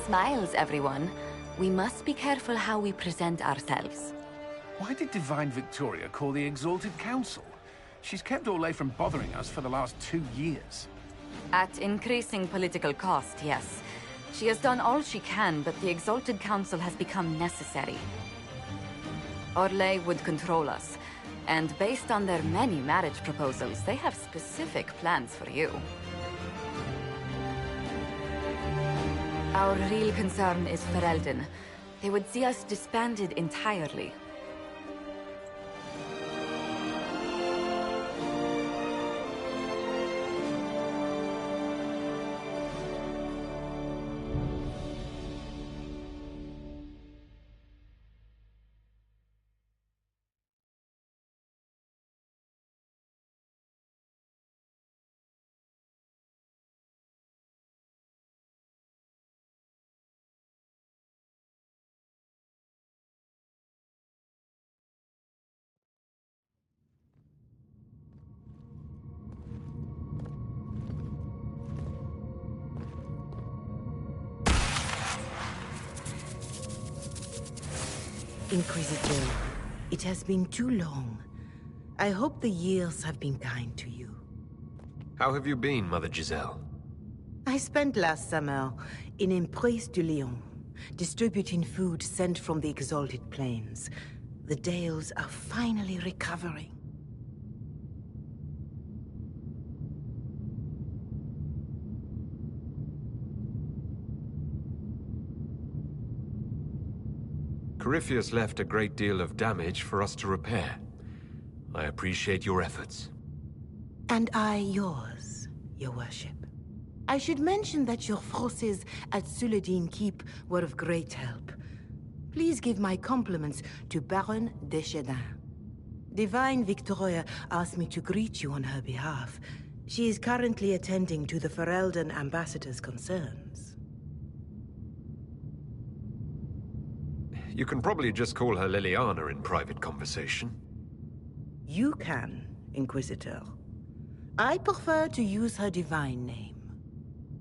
Smiles, everyone. We must be careful how we present ourselves. Why did Divine Victoria call the Exalted Council? She's kept Orlais from bothering us for the last 2 years. At increasing political cost, yes. She has done all she can, but the Exalted Council has become necessary. Orlais would control us, and based on their many marriage proposals, they have specific plans for you. Our real concern is Ferelden. They would see us disbanded entirely. Inquisitor, it has been too long. I hope the years have been kind to you. How have you been, Mother Giselle? I spent last summer in Emprise du Lion, distributing food sent from the Exalted Plains. The Dales are finally recovering. Corypheus left a great deal of damage for us to repair. I appreciate your efforts. And I yours, Your Worship. I should mention that your forces at Suladin Keep were of great help. Please give my compliments to Baron Deschedin. Divine Victoria asked me to greet you on her behalf. She is currently attending to the Ferelden ambassador's concerns. You can probably just call her Liliana in private conversation. You can, Inquisitor. I prefer to use her divine name.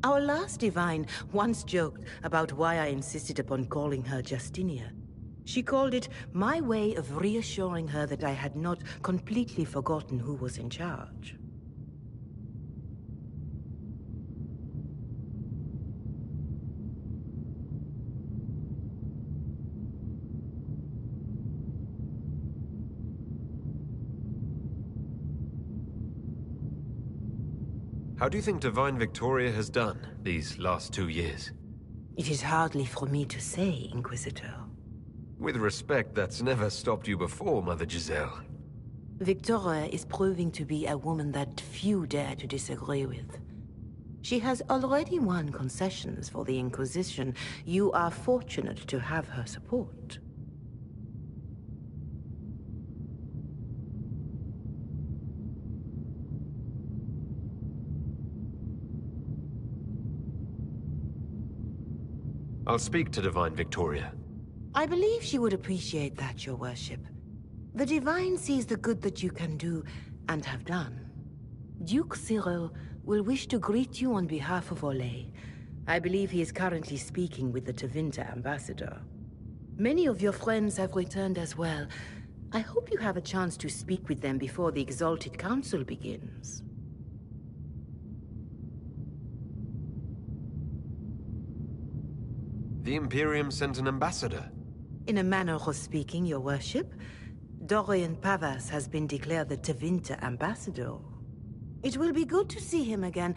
Our last divine once joked about why I insisted upon calling her Justinia. She called it my way of reassuring her that I had not completely forgotten who was in charge. How do you think Divine Victoria has done these last 2 years? It is hardly for me to say, Inquisitor. With respect, that's never stopped you before, Mother Giselle. Victoria is proving to be a woman that few dare to disagree with. She has already won concessions for the Inquisition. You are fortunate to have her support. I'll speak to Divine Victoria. I believe she would appreciate that, Your Worship. The Divine sees the good that you can do, and have done. Duke Cyril will wish to greet you on behalf of Orlais. I believe he is currently speaking with the Tevinter ambassador. Many of your friends have returned as well. I hope you have a chance to speak with them before the Exalted Council begins. The Imperium sent an ambassador. In a manner of speaking, Your Worship, Dorian Pavas has been declared the Tevinter ambassador. It will be good to see him again.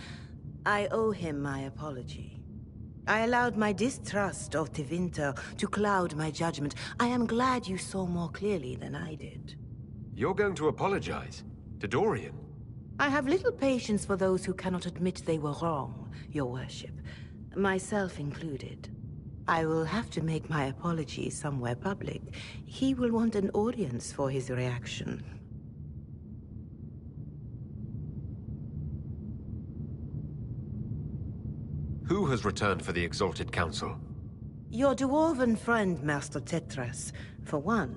I owe him my apology. I allowed my distrust of Tevinter to cloud my judgment. I am glad you saw more clearly than I did. You're going to apologize? To Dorian? I have little patience for those who cannot admit they were wrong, Your Worship. Myself included. I will have to make my apology somewhere public. He will want an audience for his reaction. Who has returned for the Exalted Council? Your dwarven friend, Master Tetras, for one.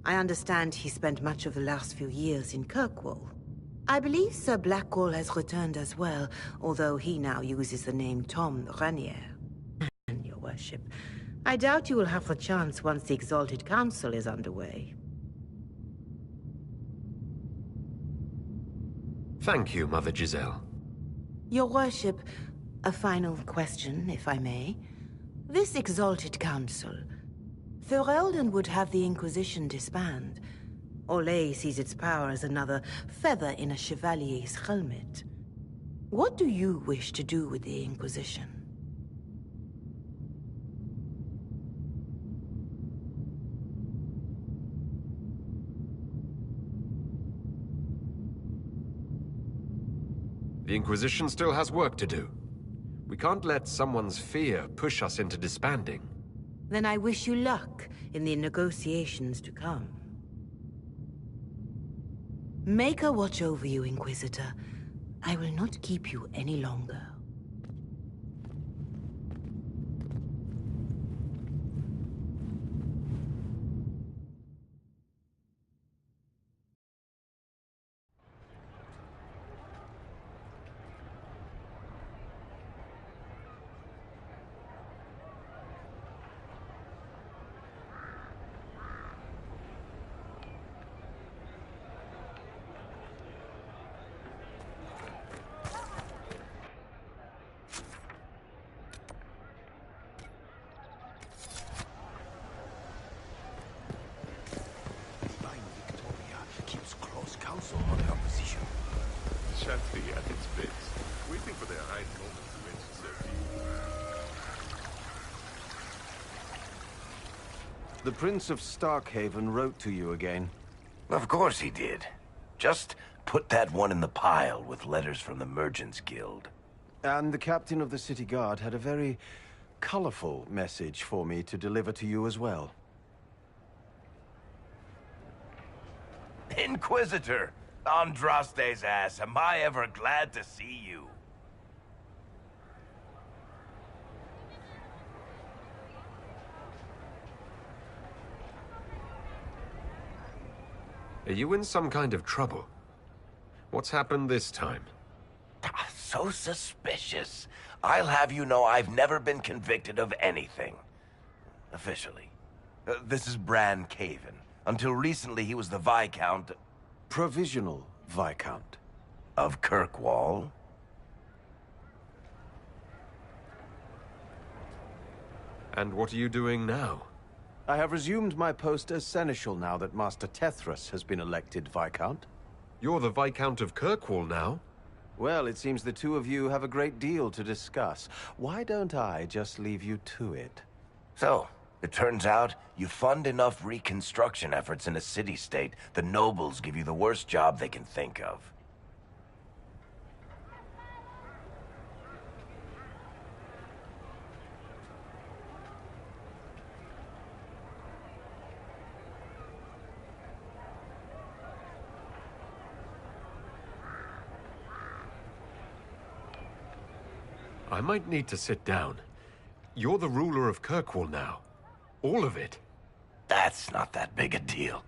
I understand he spent much of the last few years in Kirkwall. I believe Sir Blackwall has returned as well, although he now uses the name Tom Ranier. And Your Worship. worship. I doubt you will have the chance once the Exalted Council is underway. Thank you, Mother Giselle. Your worship, a final question, if I may. This Exalted Council, Ferelden would have the Inquisition disband. Olay sees its power as another feather in a chevalier's helmet. What do you wish to do with the Inquisition? The Inquisition still has work to do. We can't let someone's fear push us into disbanding. Then I wish you luck in the negotiations to come. Maker watch over you, Inquisitor. I will not keep you any longer. On the opposition. Chatty at its best, waiting for their right moment to insert. The Prince of Starkhaven wrote to you again. Of course he did. Just put that one in the pile with letters from the Merchants Guild. And the captain of the city guard had a very colorful message for me to deliver to you as well. Inquisitor! Andraste's ass, am I ever glad to see you. Are you in some kind of trouble? What's happened this time? So suspicious. I'll have you know I've never been convicted of anything. Officially. This is Bran Caven. Until recently, he was the Viscount... Provisional Viscount. Of Kirkwall. And what are you doing now? I have resumed my post as Seneschal now that Master Tethras has been elected Viscount. You're the Viscount of Kirkwall now? Well, it seems the two of you have a great deal to discuss. Why don't I just leave you to it? So, it turns out you fund enough reconstruction efforts in a city-state, the nobles give you the worst job they can think of. I might need to sit down. You're the ruler of Kirkwall now. All of it. That's not that big a deal.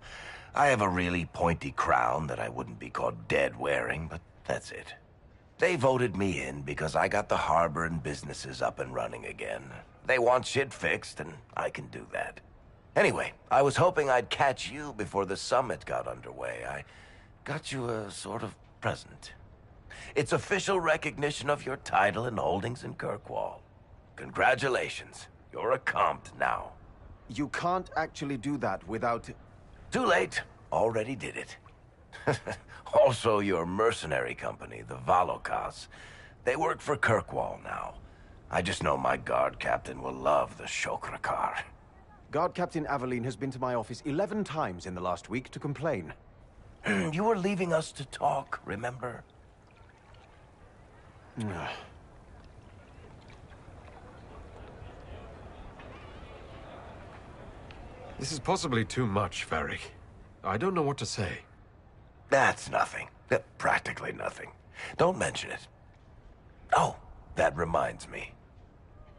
I have a really pointy crown that I wouldn't be caught dead wearing, but that's it. They voted me in because I got the harbor and businesses up and running again. They want shit fixed, and I can do that. Anyway, I was hoping I'd catch you before the summit got underway. I got you a sort of present. It's official recognition of your title and holdings in Kirkwall. Congratulations. You're a compt now. You can't actually do that without... Too late. Already did it. Also, your mercenary company, the Valokas. They work for Kirkwall now. I just know my guard captain will love the Shokrakar. Guard Captain Aveline has been to my office 11 times in the last week to complain. You were leaving us to talk, remember? This is possibly too much, Varric. I don't know what to say. That's nothing. Practically nothing. Don't mention it. Oh, that reminds me.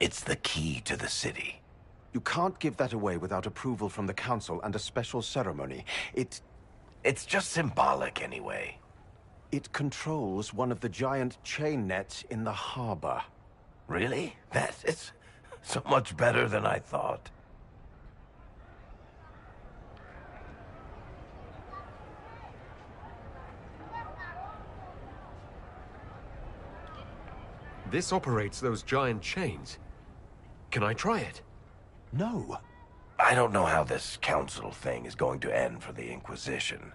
It's the key to the city. You can't give that away without approval from the council and a special ceremony. It's just symbolic anyway. It controls one of the giant chain nets in the harbor. Really? So much better than I thought. This operates those giant chains. Can I try it? No. I don't know how this council thing is going to end for the Inquisition.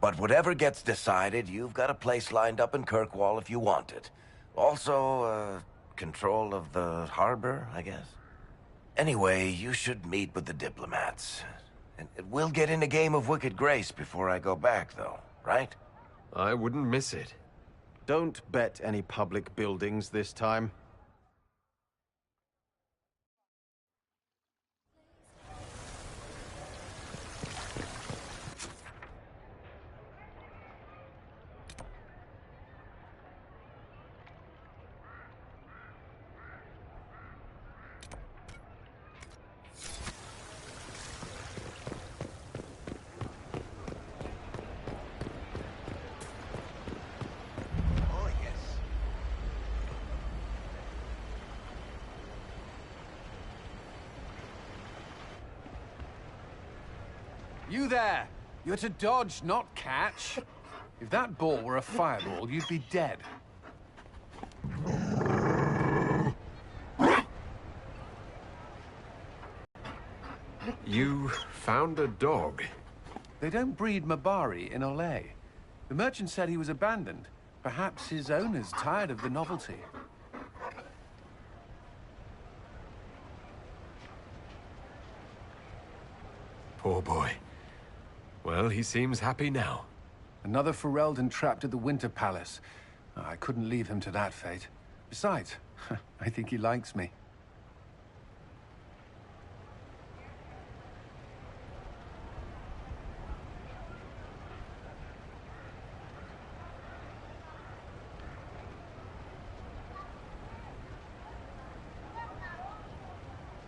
But whatever gets decided, you've got a place lined up in Kirkwall if you want it. Also, control of the harbor, I guess. Anyway, you should meet with the diplomats. And we'll get in a game of Wicked Grace before I go back, though, right? I wouldn't miss it. Don't bet any public buildings this time. You there! You're to dodge, not catch. If that ball were a fireball, you'd be dead. You found a dog. They don't breed Mabari in Olay. The merchant said he was abandoned. Perhaps his owner's tired of the novelty. Poor boy. Well, he seems happy now. Another Ferelden trapped at the Winter Palace. I couldn't leave him to that fate. Besides, I think he likes me.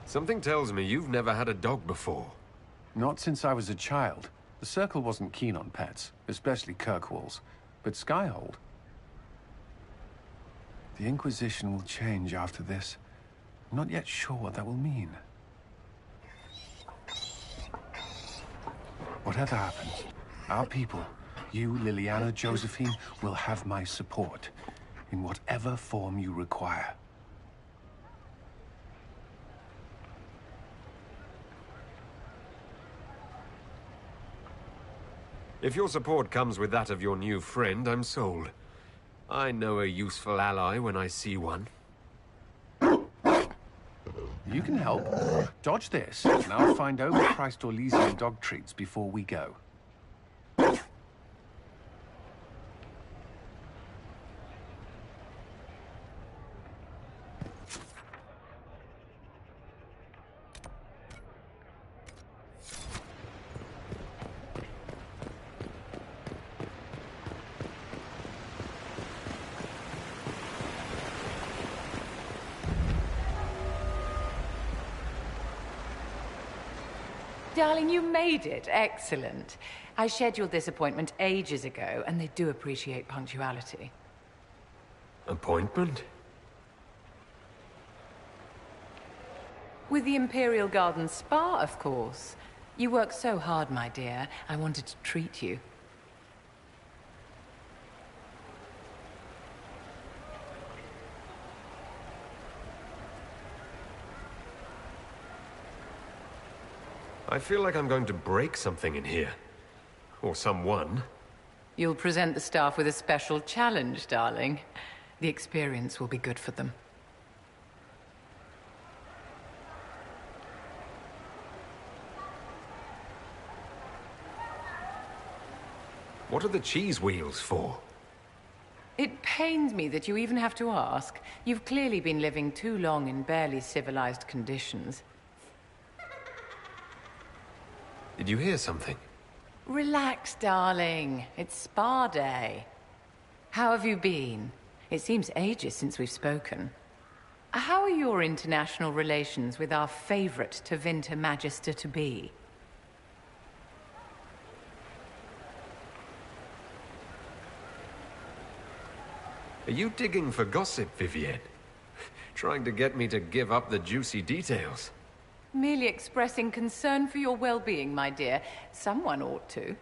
Something tells me you've never had a dog before. Not since I was a child. The Circle wasn't keen on pets, especially Kirkwall's. But Skyhold... The Inquisition will change after this. I'm not yet sure what that will mean. Whatever happens, our people, you, Liliana, Josephine, will have my support. In whatever form you require. If your support comes with that of your new friend, I'm sold. I know a useful ally when I see one. You can help. Dodge this, and I'll find overpriced Orlesian dog treats before we go. Darling, you made it. Excellent. I scheduled this appointment ages ago, and they do appreciate punctuality. Appointment? With the Imperial Garden Spa, of course. You work so hard, my dear. I wanted to treat you. I feel like I'm going to break something in here. Or someone. You'll present the staff with a special challenge, darling. The experience will be good for them. What are the cheese wheels for? It pains me that you even have to ask. You've clearly been living too long in barely civilized conditions. Did you hear something? Relax, darling. It's spa day. How have you been? It seems ages since we've spoken. How are your international relations with our favorite Tevinter Magister-to-be? Are you digging for gossip, Vivienne? Trying to get me to give up the juicy details. Merely expressing concern for your well-being, my dear. Someone ought to.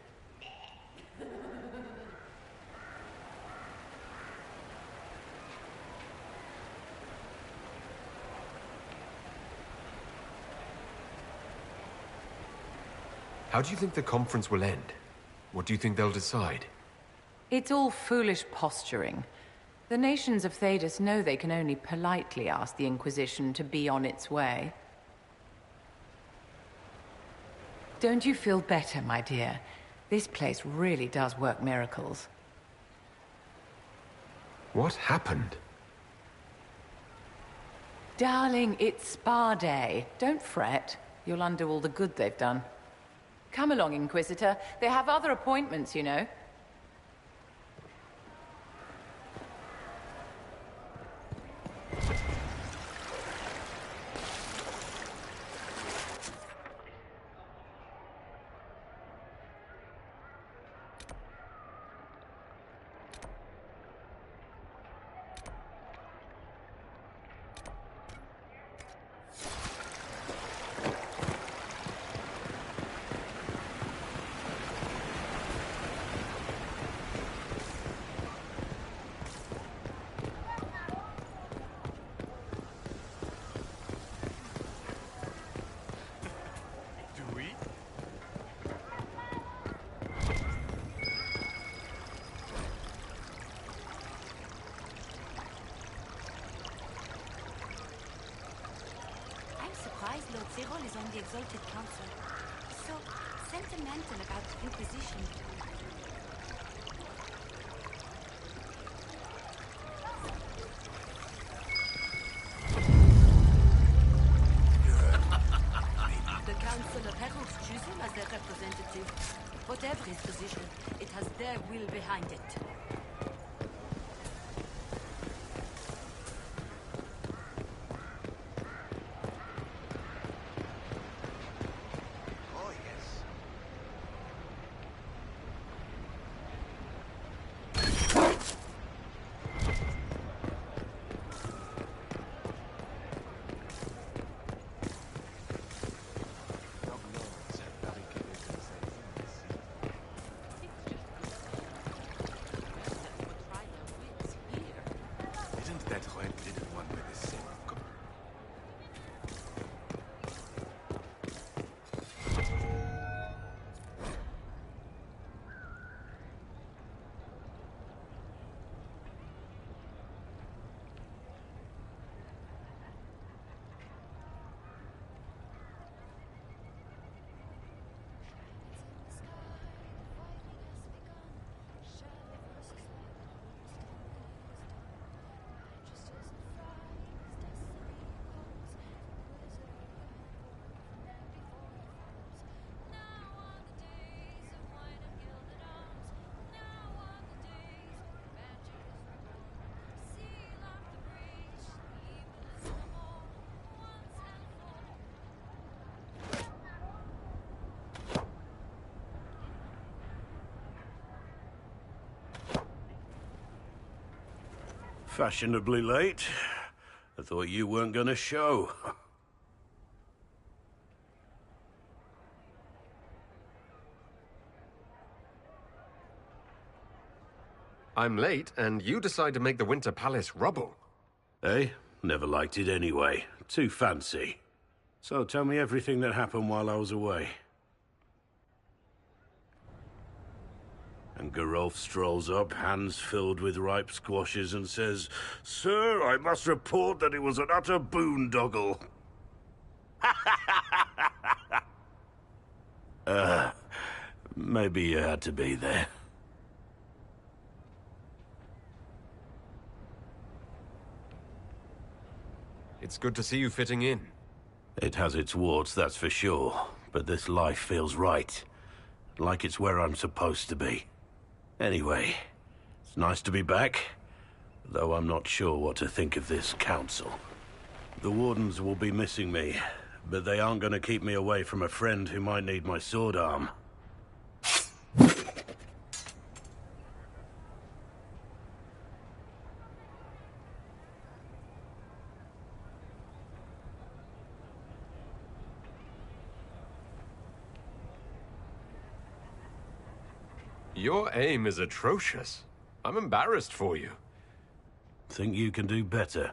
How do you think the conference will end? What do you think they'll decide? It's all foolish posturing. The nations of Thedas know they can only politely ask the Inquisition to be on its way. Don't you feel better, my dear? This place really does work miracles. What happened? Darling, it's spa day. Don't fret. You'll undo all the good they've done. Come along, Inquisitor. They have other appointments, you know. Lord Cyril is on the Exalted Council. So sentimental about the Inquisition. The Council of Heralds choose him as their representative. Whatever his position, it has their will behind it. Fashionably late. I thought you weren't gonna show. I'm late, and you decide to make the Winter Palace rubble. Eh? Never liked it anyway. Too fancy. So tell me everything that happened while I was away. And Geralf strolls up, hands filled with ripe squashes, and says, "Sir, I must report that it was an utter boondoggle." Maybe you had to be there. It's good to see you fitting in. It has its warts, that's for sure. But this life feels right. Like it's where I'm supposed to be. Anyway, it's nice to be back. Though I'm not sure what to think of this council. The Wardens will be missing me, but they aren't going to keep me away from a friend who might need my sword arm. Your aim is atrocious. I'm embarrassed for you. Think you can do better?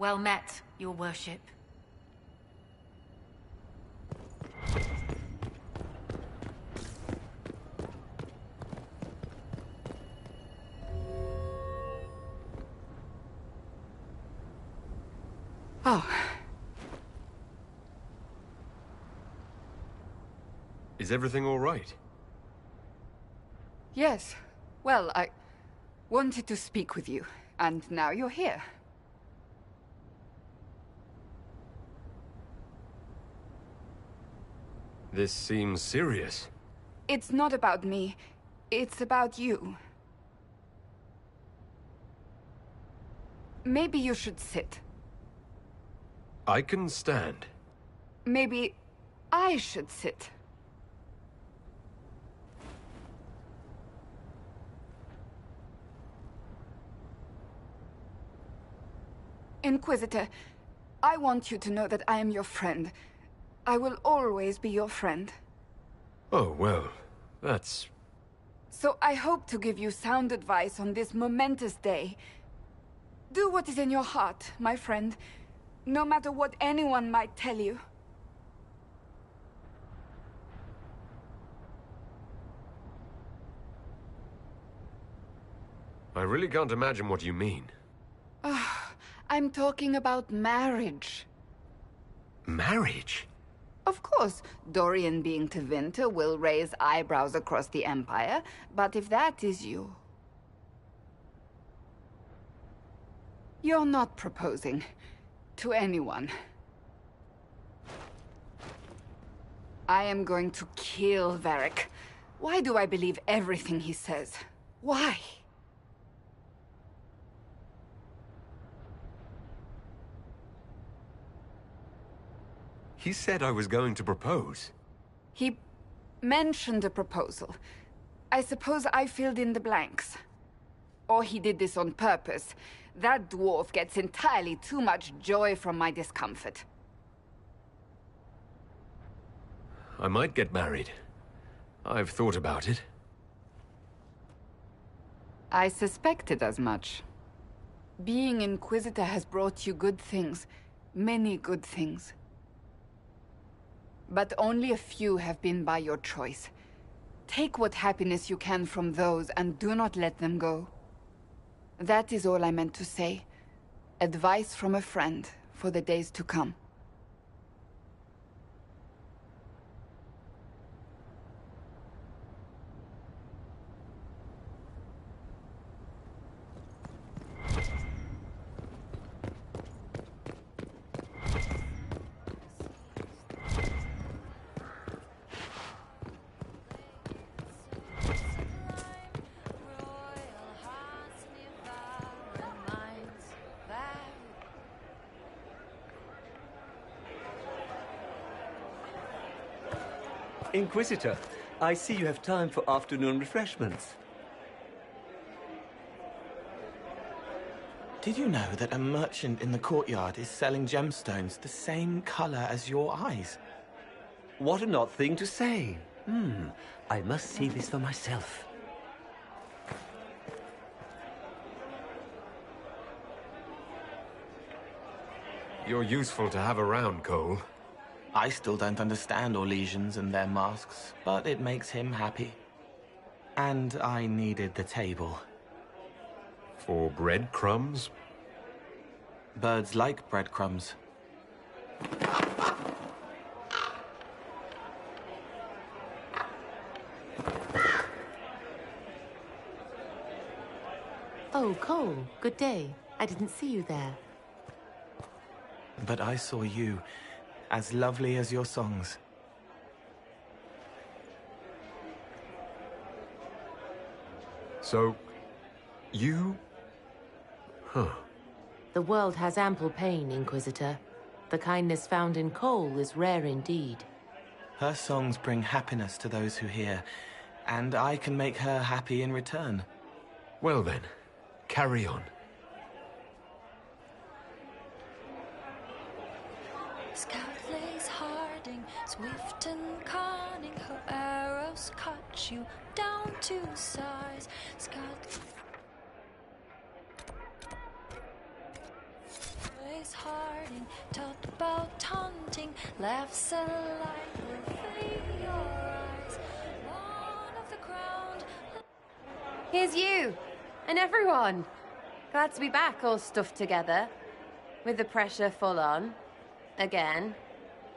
Well met, your worship. Oh. Is everything all right? Yes. Well, I wanted to speak with you, and now you're here. This seems serious. It's not about me. It's about you. Maybe you should sit. I can stand. Maybe I should sit. Inquisitor, I want you to know that I am your friend. I will always be your friend. Oh, well, that's... So I hope to give you sound advice on this momentous day. Do what is in your heart, my friend, no matter what anyone might tell you. I really can't imagine what you mean. I'm talking about marriage. Marriage? Of course, Dorian being Tevinter will raise eyebrows across the Empire, but if that is you... You're not proposing to anyone. I am going to kill Varric. Why do I believe everything he says? Why? He said I was going to propose. He mentioned a proposal. I suppose I filled in the blanks. Or he did this on purpose. That dwarf gets entirely too much joy from my discomfort. I might get married. I've thought about it. I suspected as much. Being Inquisitor has brought you good things. Many good things. But only a few have been by your choice. Take what happiness you can from those and do not let them go. That is all I meant to say. Advice from a friend for the days to come. Inquisitor, I see you have time for afternoon refreshments. Did you know that a merchant in the courtyard is selling gemstones the same color as your eyes? What an odd thing to say. I must see this for myself. You're useful to have around, Cole. I still don't understand Orlesians and their masks, but it makes him happy. And I needed the table. For breadcrumbs? Birds like breadcrumbs. Oh, Cole, good day. I didn't see you there. But I saw you, as lovely as your songs. So, you... Huh. The world has ample pain, Inquisitor. The kindness found in Cole is rare indeed. Her songs bring happiness to those who hear, and I can make her happy in return. Well then, carry on. Swift and cunning, her arrows cut you down to size. Blaze Harding taught about hunting, laughs and light will fill your eyes. One of the ground. Here's you and everyone. Glad to be back, all stuffed together, with the pressure full on again.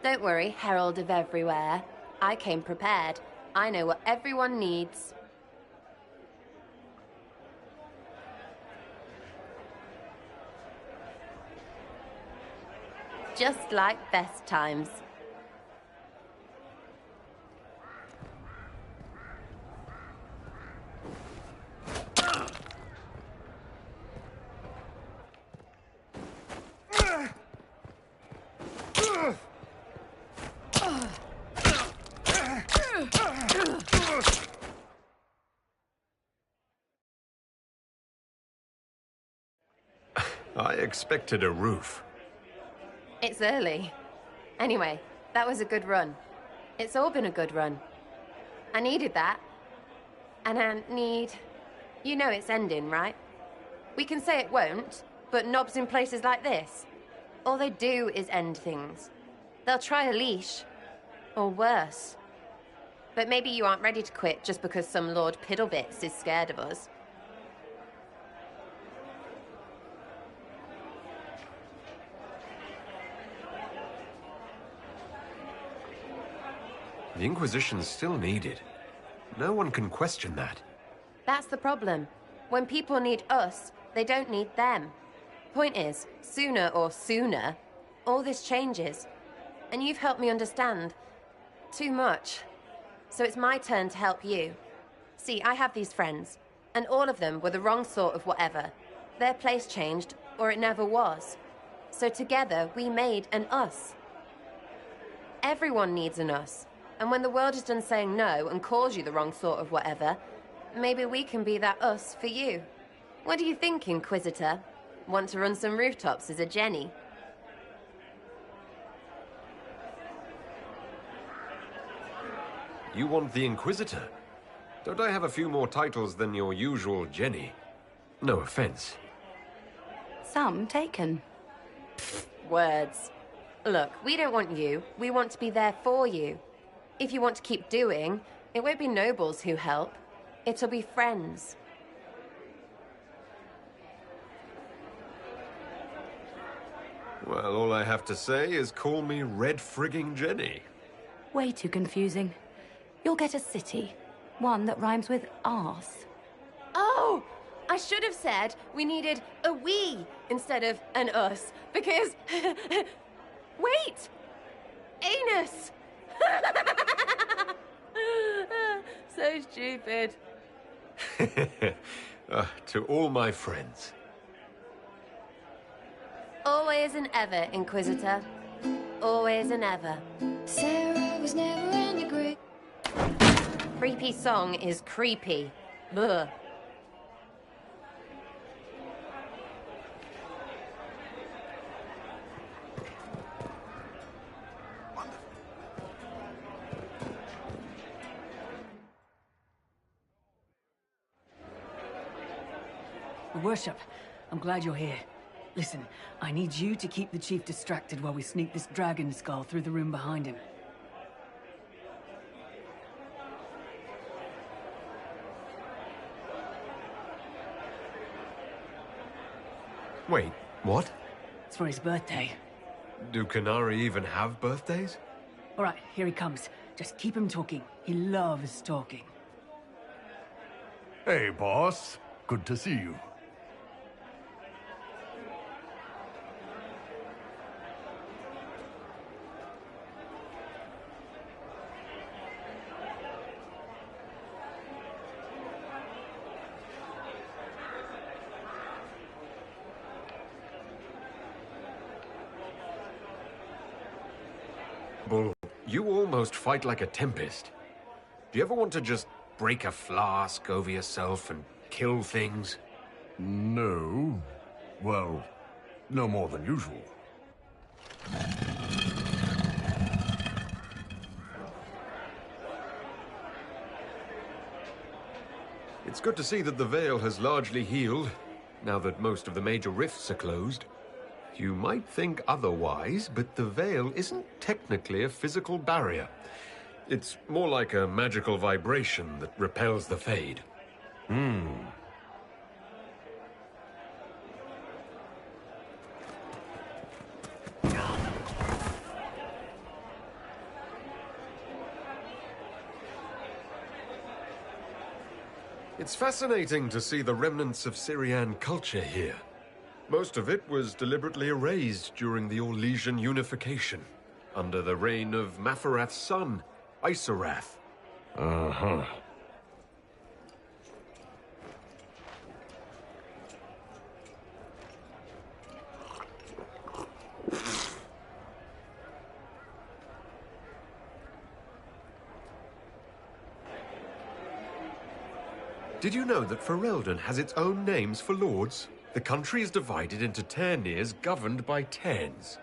Don't worry, Herald of Everywhere. I came prepared. I know what everyone needs. Just like best times. I expected a roof. It's early. Anyway, that was a good run. It's all been a good run. I needed that. And I need... You know it's ending, right? We can say it won't, but knobs in places like this, all they do is end things. They'll try a leash. Or worse. But maybe you aren't ready to quit just because some Lord Piddlebits is scared of us. The Inquisition's still needed. No one can question that. That's the problem. When people need us, they don't need them. Point is, sooner, all this changes. And you've helped me understand. Too much. so it's my turn to help you. See, I have these friends, and all of them were the wrong sort of whatever. Their place changed, or it never was. So together, we made an us. Everyone needs an us, and when the world is done saying no and calls you the wrong sort of whatever, maybe we can be that us for you. What do you think, Inquisitor? Want to run some rooftops as a Jenny? You want the Inquisitor? Don't I have a few more titles than your usual Jenny? No offense. Some taken. Words. Look, we don't want you. We want to be there for you. If you want to keep doing, it won't be nobles who help. It'll be friends. Well, all I have to say is call me Red Frigging Jenny. Way too confusing. You'll get a city. One that rhymes with arse. Oh! I should have said we needed a we instead of an us, because... Wait! Anus! So stupid. To all my friends. Always and ever, Inquisitor. Always and ever. Sarah was never in the group. Creepy song is creepy. Ugh. Worship, I'm glad you're here. Listen, I need you to keep the chief distracted while we sneak this dragon skull through the room behind him. Wait, what? It's for his birthday. Do Canary even have birthdays? All right, here he comes. Just keep him talking. He loves talking. Hey, boss. Good to see you. Bull, you almost fight like a tempest. Do you ever want to just break a flask over yourself and kill things? No. Well, no more than usual. It's good to see that the Veil has largely healed, now that most of the major rifts are closed. You might think otherwise, but the Veil isn't technically a physical barrier. It's more like a magical vibration that repels the Fade. It's fascinating to see the remnants of Syrian culture here. Most of it was deliberately erased during the Orlesian unification, under the reign of Mafarath's son, Isarath. Uh-huh. Did you know that Ferelden has its own names for lords? The country is divided into Ternirs governed by Terns.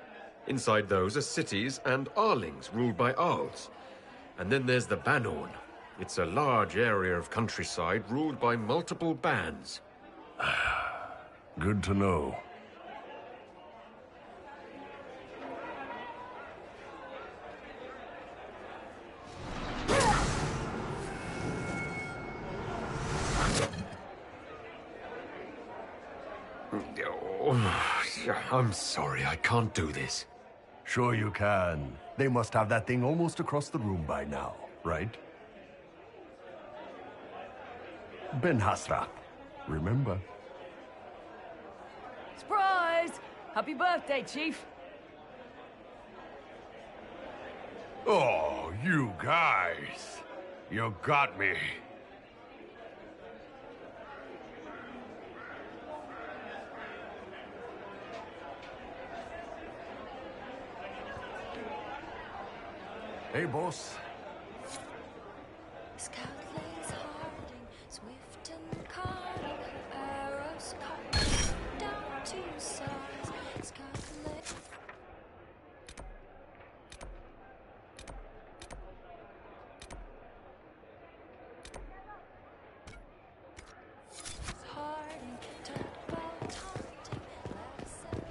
Inside those are cities and Arlings ruled by Arls. And then there's the Banorn. It's a large area of countryside ruled by multiple bands. Good to know. I'm sorry, I can't do this. Sure you can. They must have that thing almost across the room by now, right? Ben Hasrat, remember? Surprise! Happy birthday, Chief! Oh, you guys! You got me. Hey, boss. Scout lays harding, swift and cunning, arrows cut down to size. Scout lays harding, turnboat hunting, laughs and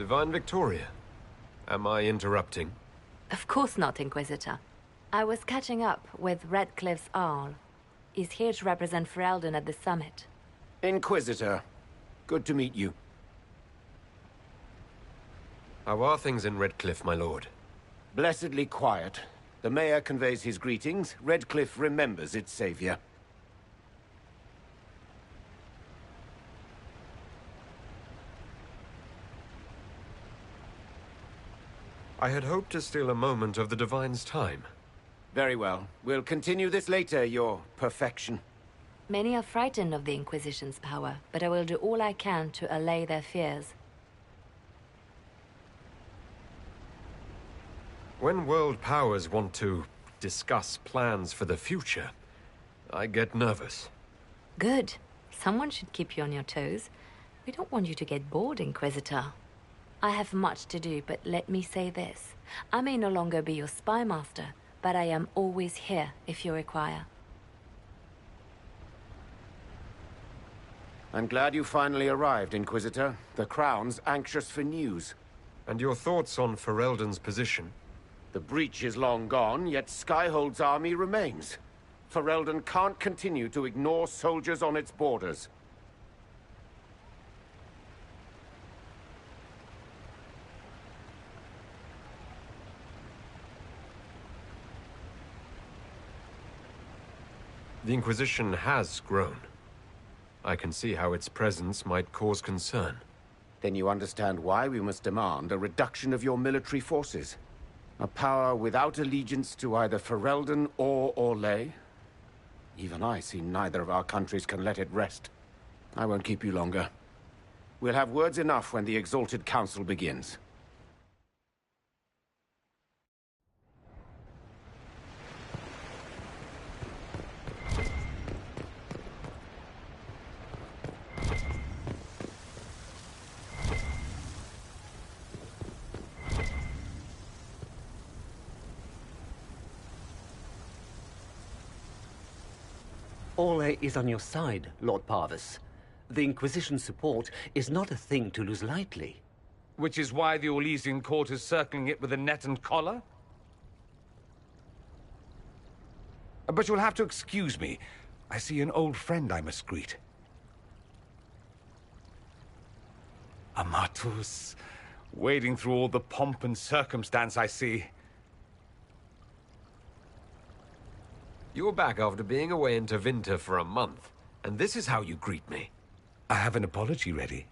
Divine Victoria, am I interrupting? Of course not, Inquisitor. I was catching up with Redcliffe's Arl. He's here to represent Ferelden at the summit. Inquisitor, good to meet you. How are things in Redcliffe, my lord? Blessedly quiet. The mayor conveys his greetings. Redcliffe remembers its savior. I had hoped to steal a moment of the Divine's time. Very well. We'll continue this later, your perfection. Many are frightened of the Inquisition's power, but I will do all I can to allay their fears. When world powers want to discuss plans for the future, I get nervous. Good. Someone should keep you on your toes. We don't want you to get bored, Inquisitor. I have much to do, but let me say this. I may no longer be your spy master, but I am always here if you require. I'm glad you finally arrived, Inquisitor. The Crown's anxious for news. And your thoughts on Ferelden's position? The breach is long gone, yet Skyhold's army remains. Ferelden can't continue to ignore soldiers on its borders. The Inquisition has grown. I can see how its presence might cause concern. Then you understand why we must demand a reduction of your military forces. A power without allegiance to either Ferelden or Orlais? Even I see neither of our countries can let it rest. I won't keep you longer. We'll have words enough when the Exalted Council begins. Orlais is on your side, Lord Parvis. The Inquisition's support is not a thing to lose lightly. Which is why the Orlesian court is circling it with a net and collar? But you'll have to excuse me. I see an old friend I must greet. Amatus, wading through all the pomp and circumstance I see. You're back after being away in Tevinter for a month, and this is how you greet me. I have an apology ready.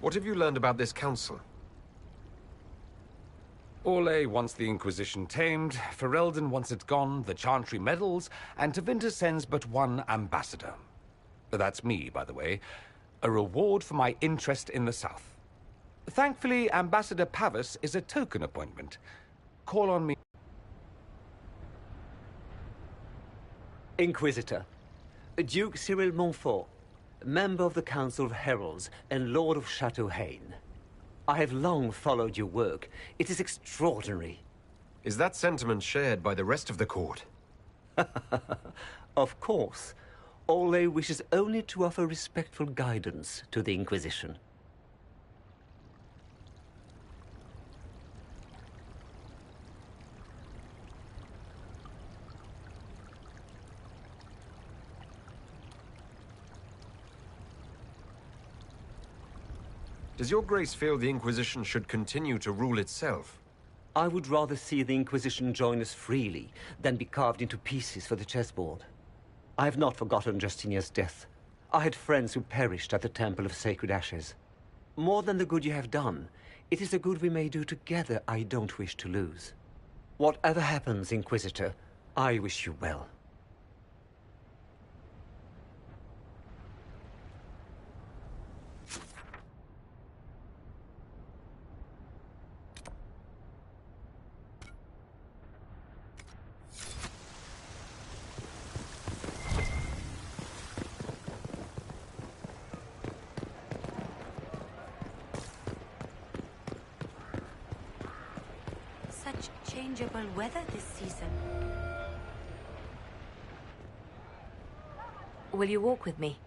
What have you learned about this council? Orlais wants the Inquisition tamed, Ferelden wants it gone, the Chantry meddles, and Tevinter sends but one ambassador. That's me, by the way. A reward for my interest in the South. Thankfully, Ambassador Pavis is a token appointment. Call on me. Inquisitor, Duke Cyril Montfort, member of the Council of Heralds and Lord of Chateau Haine. I have long followed your work. It is extraordinary. Is that sentiment shared by the rest of the court? Of course. Orlais wishes only to offer respectful guidance to the Inquisition. Does your grace feel the Inquisition should continue to rule itself? I would rather see the Inquisition join us freely than be carved into pieces for the chessboard. I have not forgotten Justinia's death. I had friends who perished at the Temple of Sacred Ashes. More than the good you have done, it is the good we may do together I don't wish to lose. Whatever happens, Inquisitor, I wish you well. Such changeable weather this season. Will you walk with me?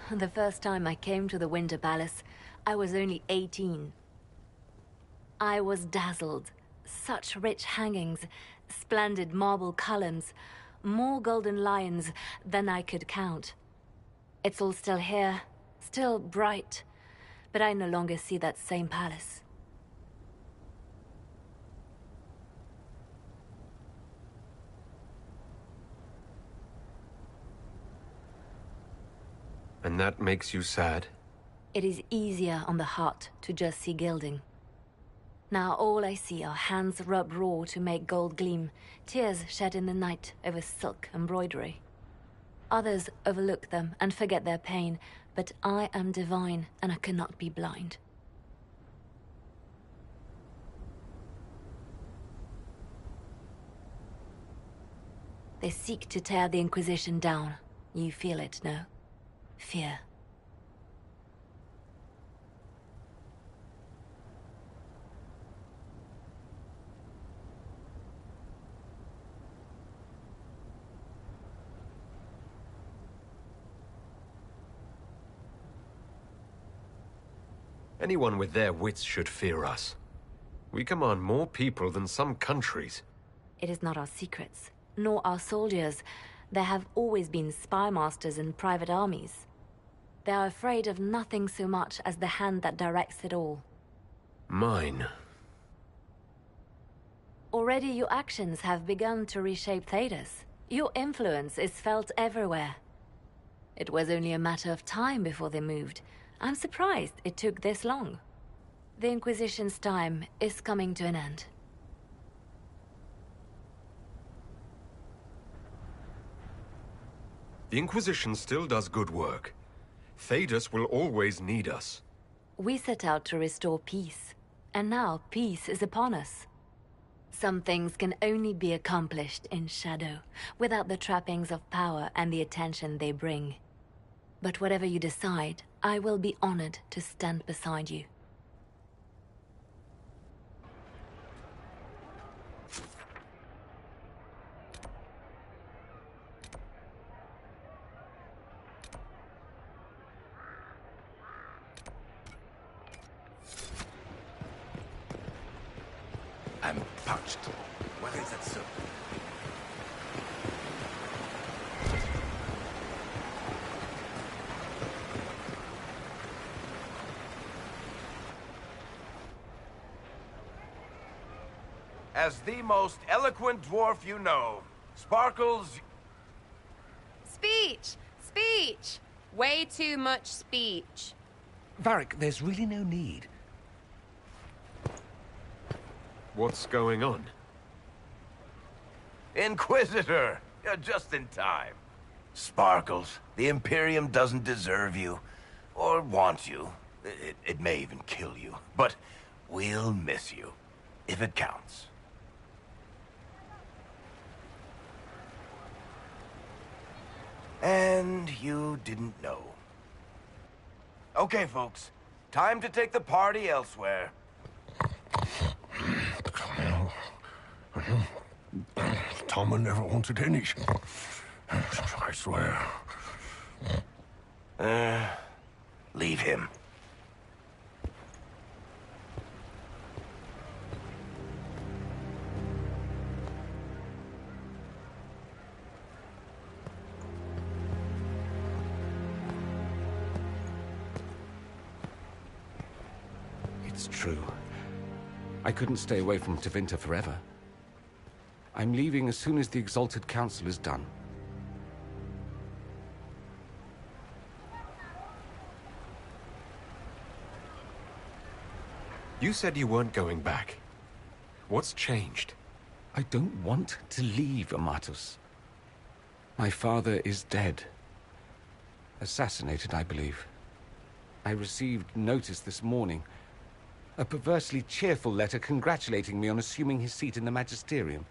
The first time I came to the Winter Palace, I was only 18. I was dazzled. Such rich hangings, splendid marble columns, more golden lions than I could count. It's all still here, still bright, but I no longer see that same palace. And that makes you sad? It is easier on the heart to just see gilding. Now all I see are hands rubbed raw to make gold gleam, tears shed in the night over silk embroidery. Others overlook them and forget their pain, but I am divine and I cannot be blind. They seek to tear the Inquisition down. You feel it, no? Fear. Anyone with their wits should fear us. We command more people than some countries. It is not our secrets, nor our soldiers. There have always been spy masters and private armies. They are afraid of nothing so much as the hand that directs it all. Mine. Already your actions have begun to reshape Thedas. Your influence is felt everywhere. It was only a matter of time before they moved. I'm surprised it took this long. The Inquisition's time is coming to an end. The Inquisition still does good work. Thedas will always need us. We set out to restore peace, and now peace is upon us. Some things can only be accomplished in shadow, without the trappings of power and the attention they bring. But whatever you decide, I will be honored to stand beside you. I'm parched. Where is that soup? As the most eloquent dwarf you know, Sparkles... Speech! Speech! Way too much speech. Varric, there's really no need. What's going on? Inquisitor! You're just in time. Sparkles, the Imperium doesn't deserve you. Or want you. It may even kill you. But we'll miss you. If it counts. And you didn't know. Okay, folks. Time to take the party elsewhere. Tama never wanted any. I swear. Leave him. It's true. I couldn't stay away from Tevinter forever. I'm leaving as soon as the Exalted Council is done. You said you weren't going back. What's changed? I don't want to leave, Amatus. My father is dead. Assassinated, I believe. I received notice this morning. A perversely cheerful letter congratulating me on assuming his seat in the Magisterium.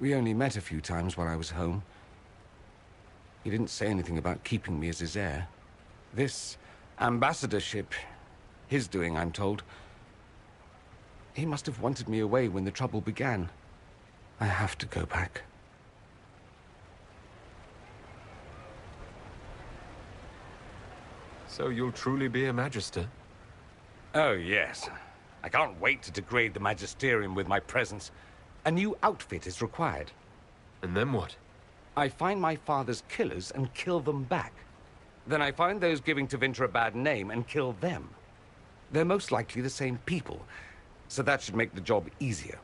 We only met a few times while I was home. He didn't say anything about keeping me as his heir. This ambassadorship, his doing, I'm told. He must have wanted me away when the trouble began. I have to go back. So you'll truly be a Magister? Oh, yes. I can't wait to degrade the Magisterium with my presence. A new outfit is required. And then what? I find my father's killers and kill them back. Then I find those giving Tevinter a bad name and kill them. They're most likely the same people, so that should make the job easier.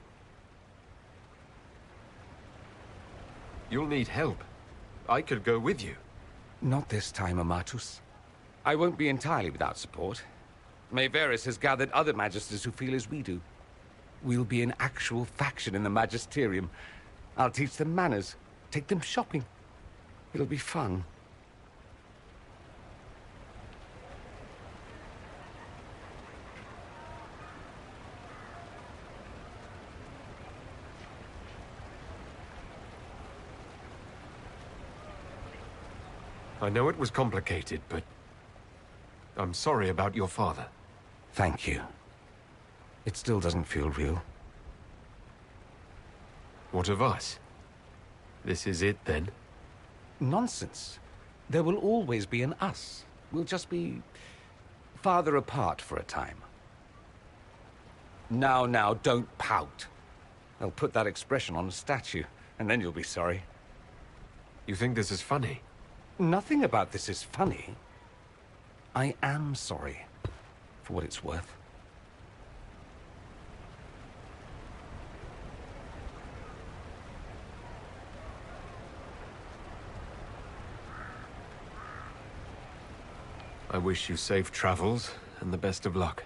You'll need help. I could go with you. Not this time, Amatus. I won't be entirely without support. Mayveris has gathered other Magisters who feel as we do. We'll be an actual faction in the Magisterium. I'll teach them manners, take them shopping. It'll be fun. I know it was complicated, but I'm sorry about your father. Thank you. It still doesn't feel real. What of us? This is it, then? Nonsense. There will always be an us. We'll just be farther apart for a time. Now, don't pout. They'll put that expression on a statue, and then you'll be sorry. You think this is funny? Nothing about this is funny. I am sorry, for what it's worth. I wish you safe travels, and the best of luck.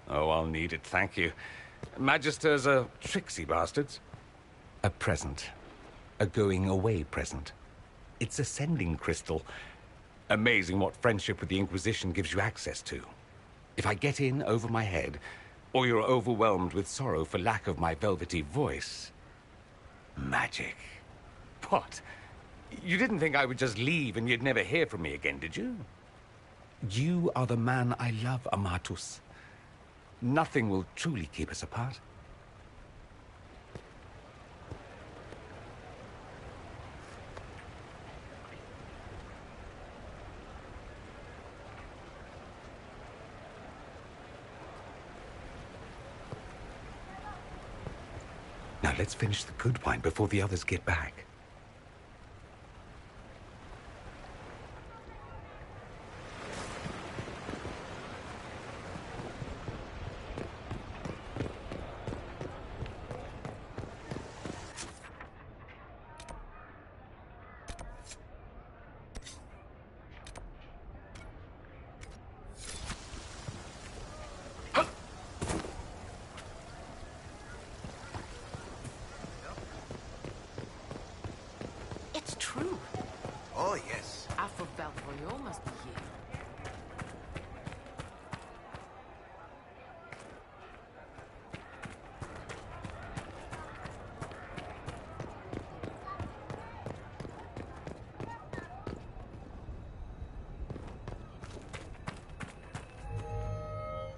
Oh, I'll need it, thank you. Magisters are tricksy bastards. A present. A going-away present. It's a sending crystal. Amazing what friendship with the Inquisition gives you access to. If I get in over my head, or you're overwhelmed with sorrow for lack of my velvety voice... magic. What? You didn't think I would just leave and you'd never hear from me again, did you? You are the man I love, Amatus. Nothing will truly keep us apart. Now let's finish the good wine before the others get back. It's true. Oh, yes. Alpha Valvoyo must be here.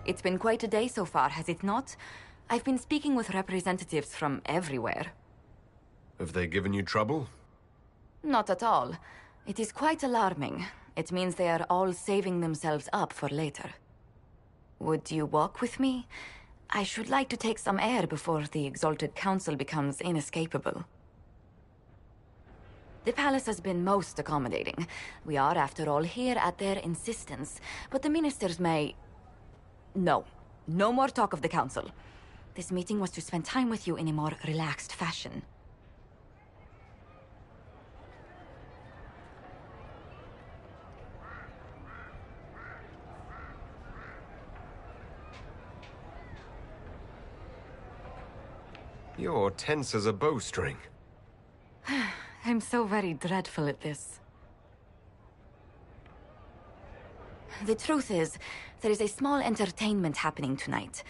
It's been quite a day so far, has it not? I've been speaking with representatives from everywhere. Have they given you trouble? Not at all. It is quite alarming. It means they are all saving themselves up for later. Would you walk with me? I should like to take some air before the Exalted Council becomes inescapable. The palace has been most accommodating. We are, after all, here at their insistence, but the ministers may... No. No more talk of the council. This meeting was to spend time with you in a more relaxed fashion. You're tense as a bowstring. I'm so very dreadful at this. The truth is, there is a small entertainment happening tonight,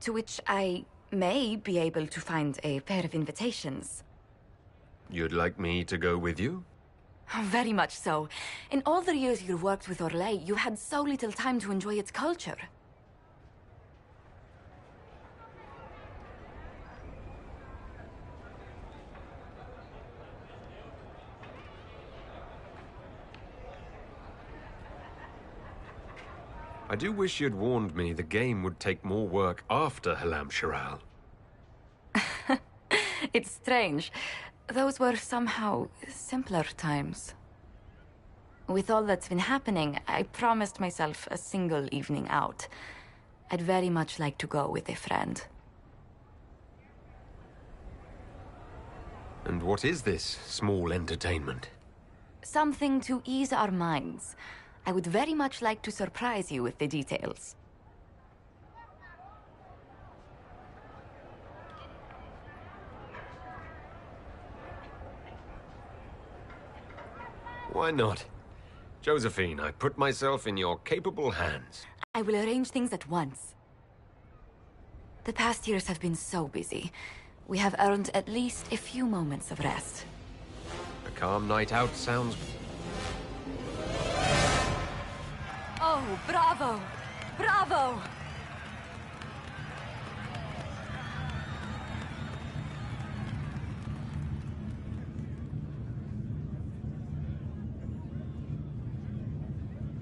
to which I may be able to find a pair of invitations. You'd like me to go with you? Very much so. In all the years you've worked with Orlais, you had so little time to enjoy its culture. I do wish you'd warned me the game would take more work after Halam Shiral. It's strange. Those were somehow simpler times. With all that's been happening, I promised myself a single evening out. I'd very much like to go with a friend. And what is this small entertainment? Something to ease our minds. I would very much like to surprise you with the details. Why not? Josephine, I put myself in your capable hands. I will arrange things at once. The past years have been so busy. We have earned at least a few moments of rest. A calm night out sounds... Oh, bravo! Bravo!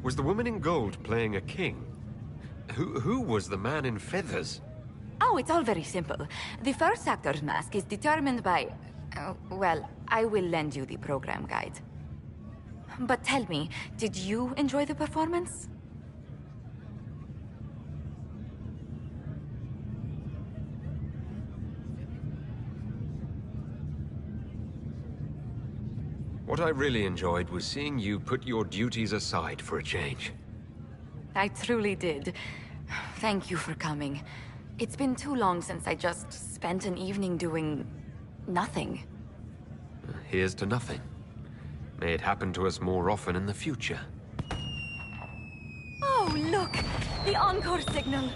Was the woman in gold playing a king? Who was the man in feathers? Oh, it's all very simple. The first actor's mask is determined by... well, I will lend you the program guide. But tell me, did you enjoy the performance? What I really enjoyed was seeing you put your duties aside for a change. I truly did. Thank you for coming. It's been too long since I just spent an evening doing... nothing. Here's to nothing. May it happen to us more often in the future. Oh, look! The encore signal!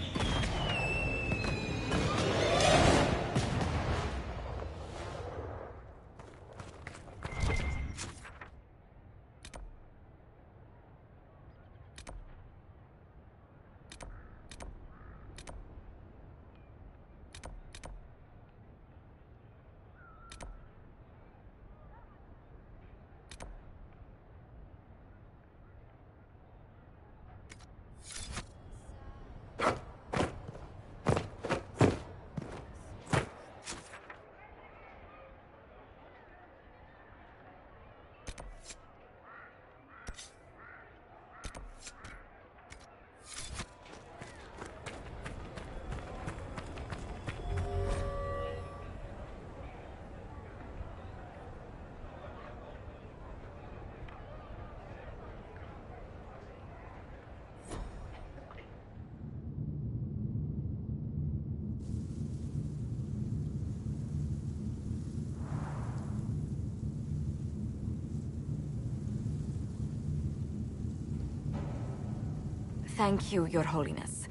Thank you, Your Holiness.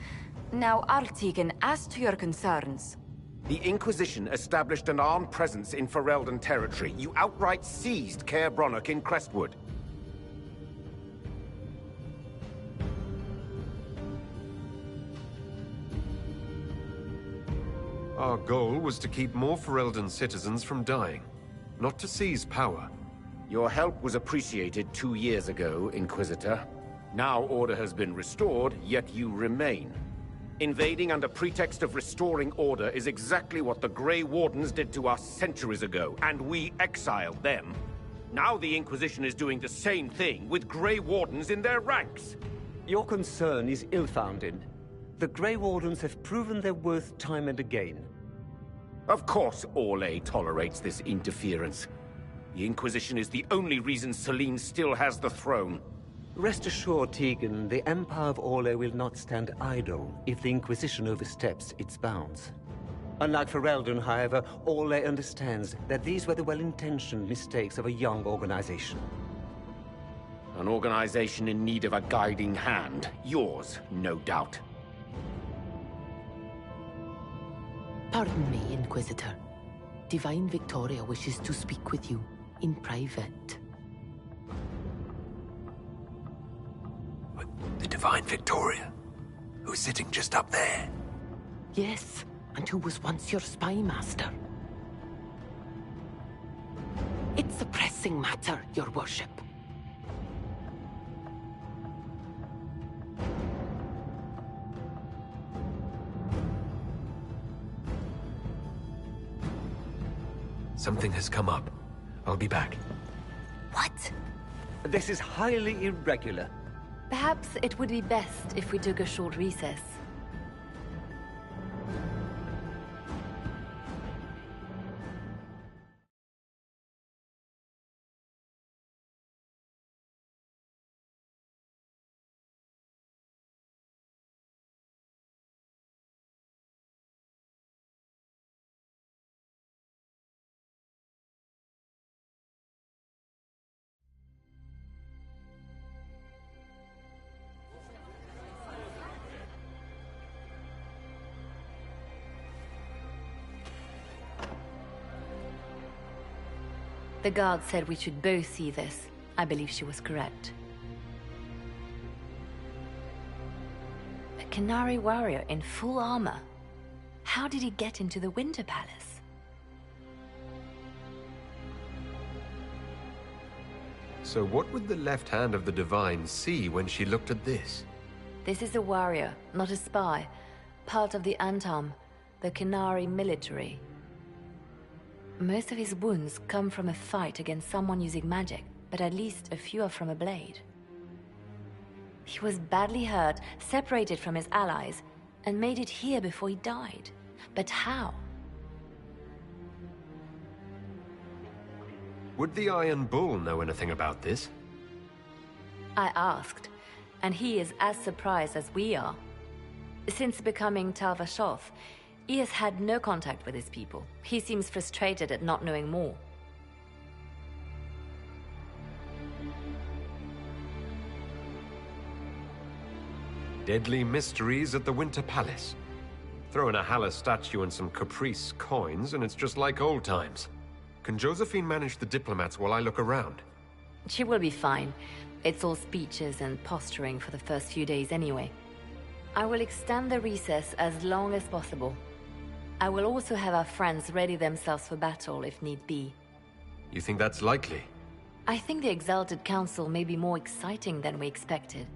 Now, Artigan, as to your concerns... The Inquisition established an armed presence in Ferelden territory. You outright seized Caer Bronach in Crestwood. Our goal was to keep more Ferelden citizens from dying, not to seize power. Your help was appreciated 2 years ago, Inquisitor. Now order has been restored, yet you remain. Invading under pretext of restoring order is exactly what the Grey Wardens did to us centuries ago, and we exiled them. Now the Inquisition is doing the same thing with Grey Wardens in their ranks. Your concern is ill-founded. The Grey Wardens have proven their worth time and again. Of course Orlais tolerates this interference. The Inquisition is the only reason Selene still has the throne. Rest assured, Tegan, the Empire of Orlais will not stand idle if the Inquisition oversteps its bounds. Unlike Ferelden, however, Orlais understands that these were the well-intentioned mistakes of a young organization. An organization in need of a guiding hand. Yours, no doubt. Pardon me, Inquisitor. Divine Victoria wishes to speak with you in private. The Divine Victoria, who's sitting just up there. Yes, and who was once your spy master. It's a pressing matter, your worship. Something has come up. I'll be back. What? This is highly irregular. Perhaps it would be best if we took a short recess. The guard said we should both see this. I believe she was correct. A Canary warrior in full armor. How did he get into the Winter Palace? So what would the left hand of the Divine see when she looked at this? This is a warrior, not a spy. Part of the Antam, the Canary military. Most of his wounds come from a fight against someone using magic, but at least a few are from a blade. He was badly hurt, separated from his allies, and made it here before he died. But how? Would the Iron Bull know anything about this? I asked, and he is as surprised as we are. Since becoming Tal-Vashoth, he has had no contact with his people. He seems frustrated at not knowing more. Deadly mysteries at the Winter Palace. Throw in a Hala statue and some Caprice coins, and it's just like old times. Can Josephine manage the diplomats while I look around? She will be fine. It's all speeches and posturing for the first few days anyway. I will extend the recess as long as possible. I will also have our friends ready themselves for battle if need be. You think that's likely? I think the Exalted Council may be more exciting than we expected.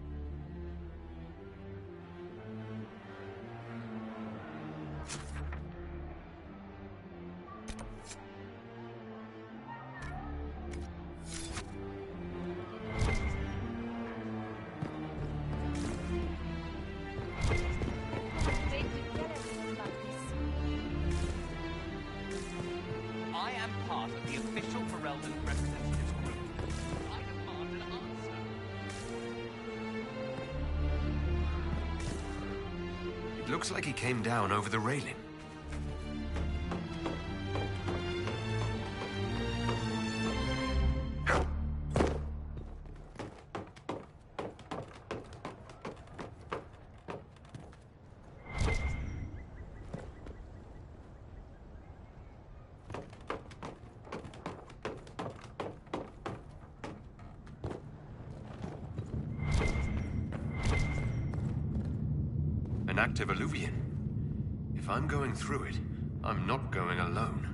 I am part of the official Ferelden representatives group. I demand an answer. It looks like he came down over the railing. An active Alluvian. If I'm going through it, I'm not going alone.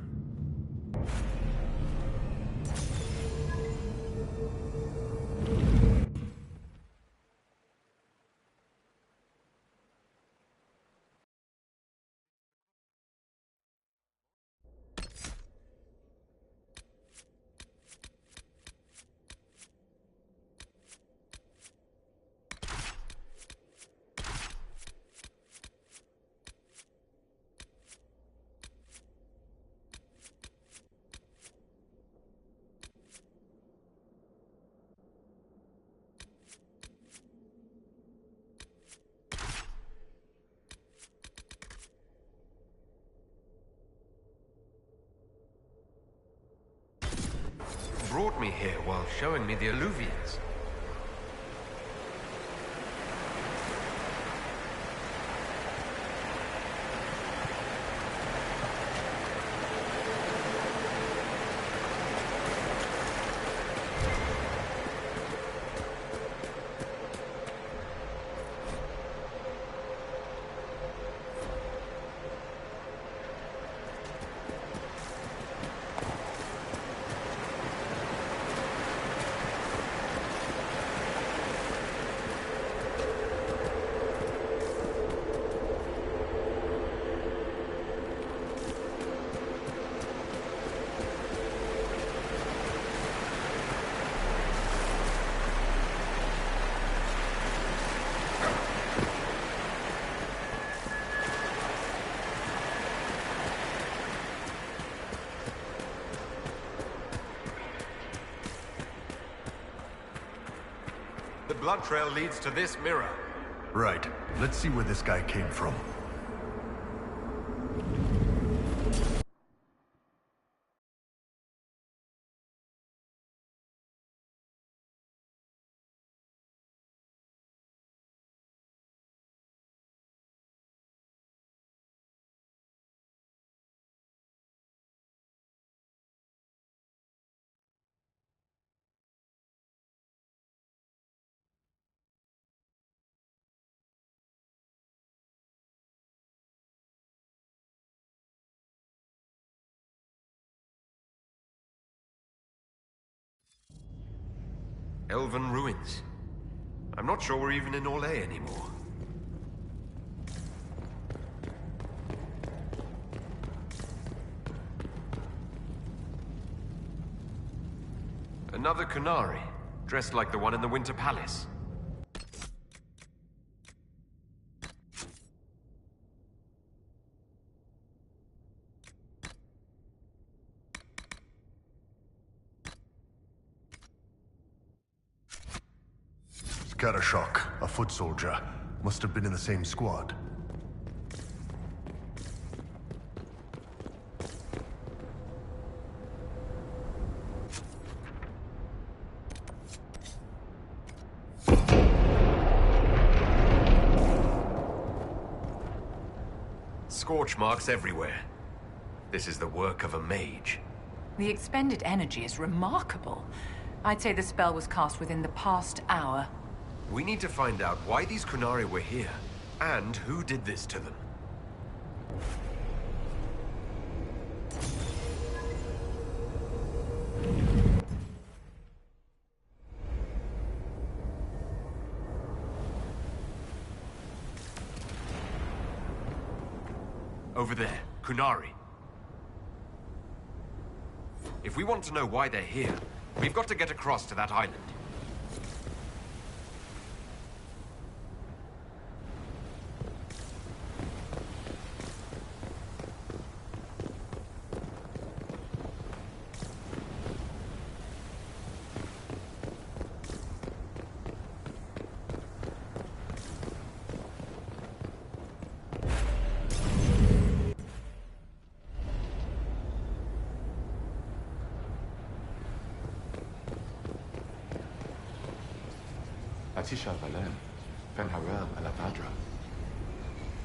Brought me here while showing me the Alluvians. The blood trail leads to this mirror. Right. Let's see where this guy came from. Elven ruins. I'm not sure we're even in Orlais anymore. Another Kunari, dressed like the one in the Winter Palace. Karashok, a foot soldier. Must have been in the same squad. Scorch marks everywhere. This is the work of a mage. The expended energy is remarkable. I'd say the spell was cast within the past hour. We need to find out why these Kunari were here, and who did this to them. Over there, Kunari. If we want to know why they're here, we've got to get across to that island.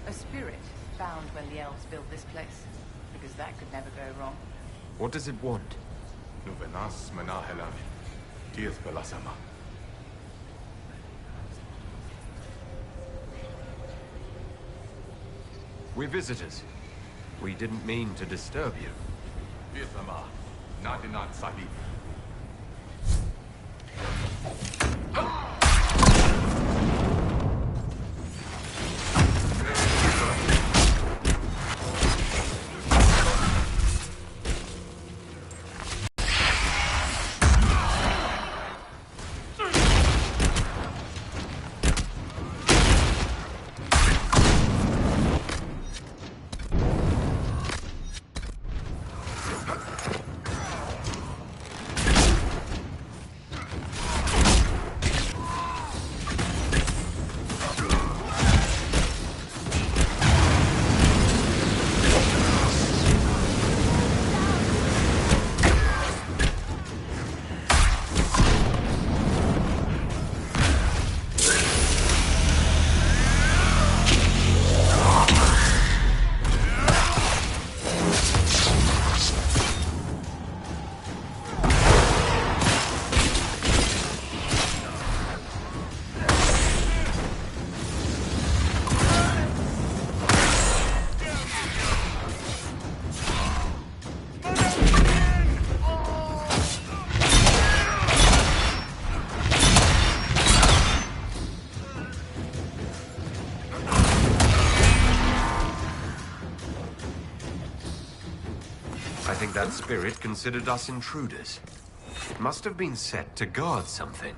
A spirit found when the elves built this place. Because that could never go wrong. What does it want? We're visitors. We didn't mean to disturb you. I think that spirit considered us intruders. It must have been set to guard something.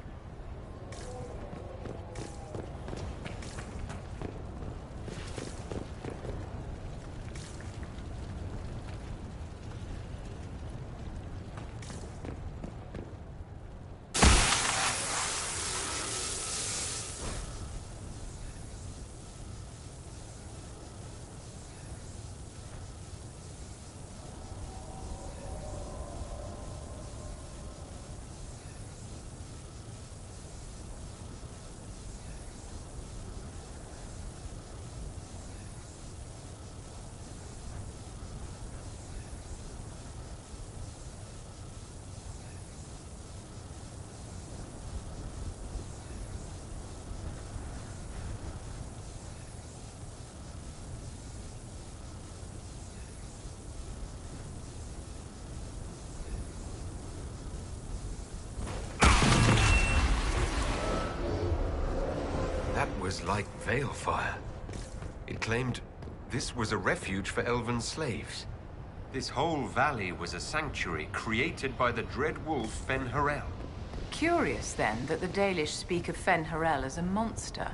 was like Veilfire. It claimed this was a refuge for elven slaves. This whole valley was a sanctuary created by the dread wolf Fen-Harel. Curious, then, that the Dalish speak of Fen-Harel as a monster.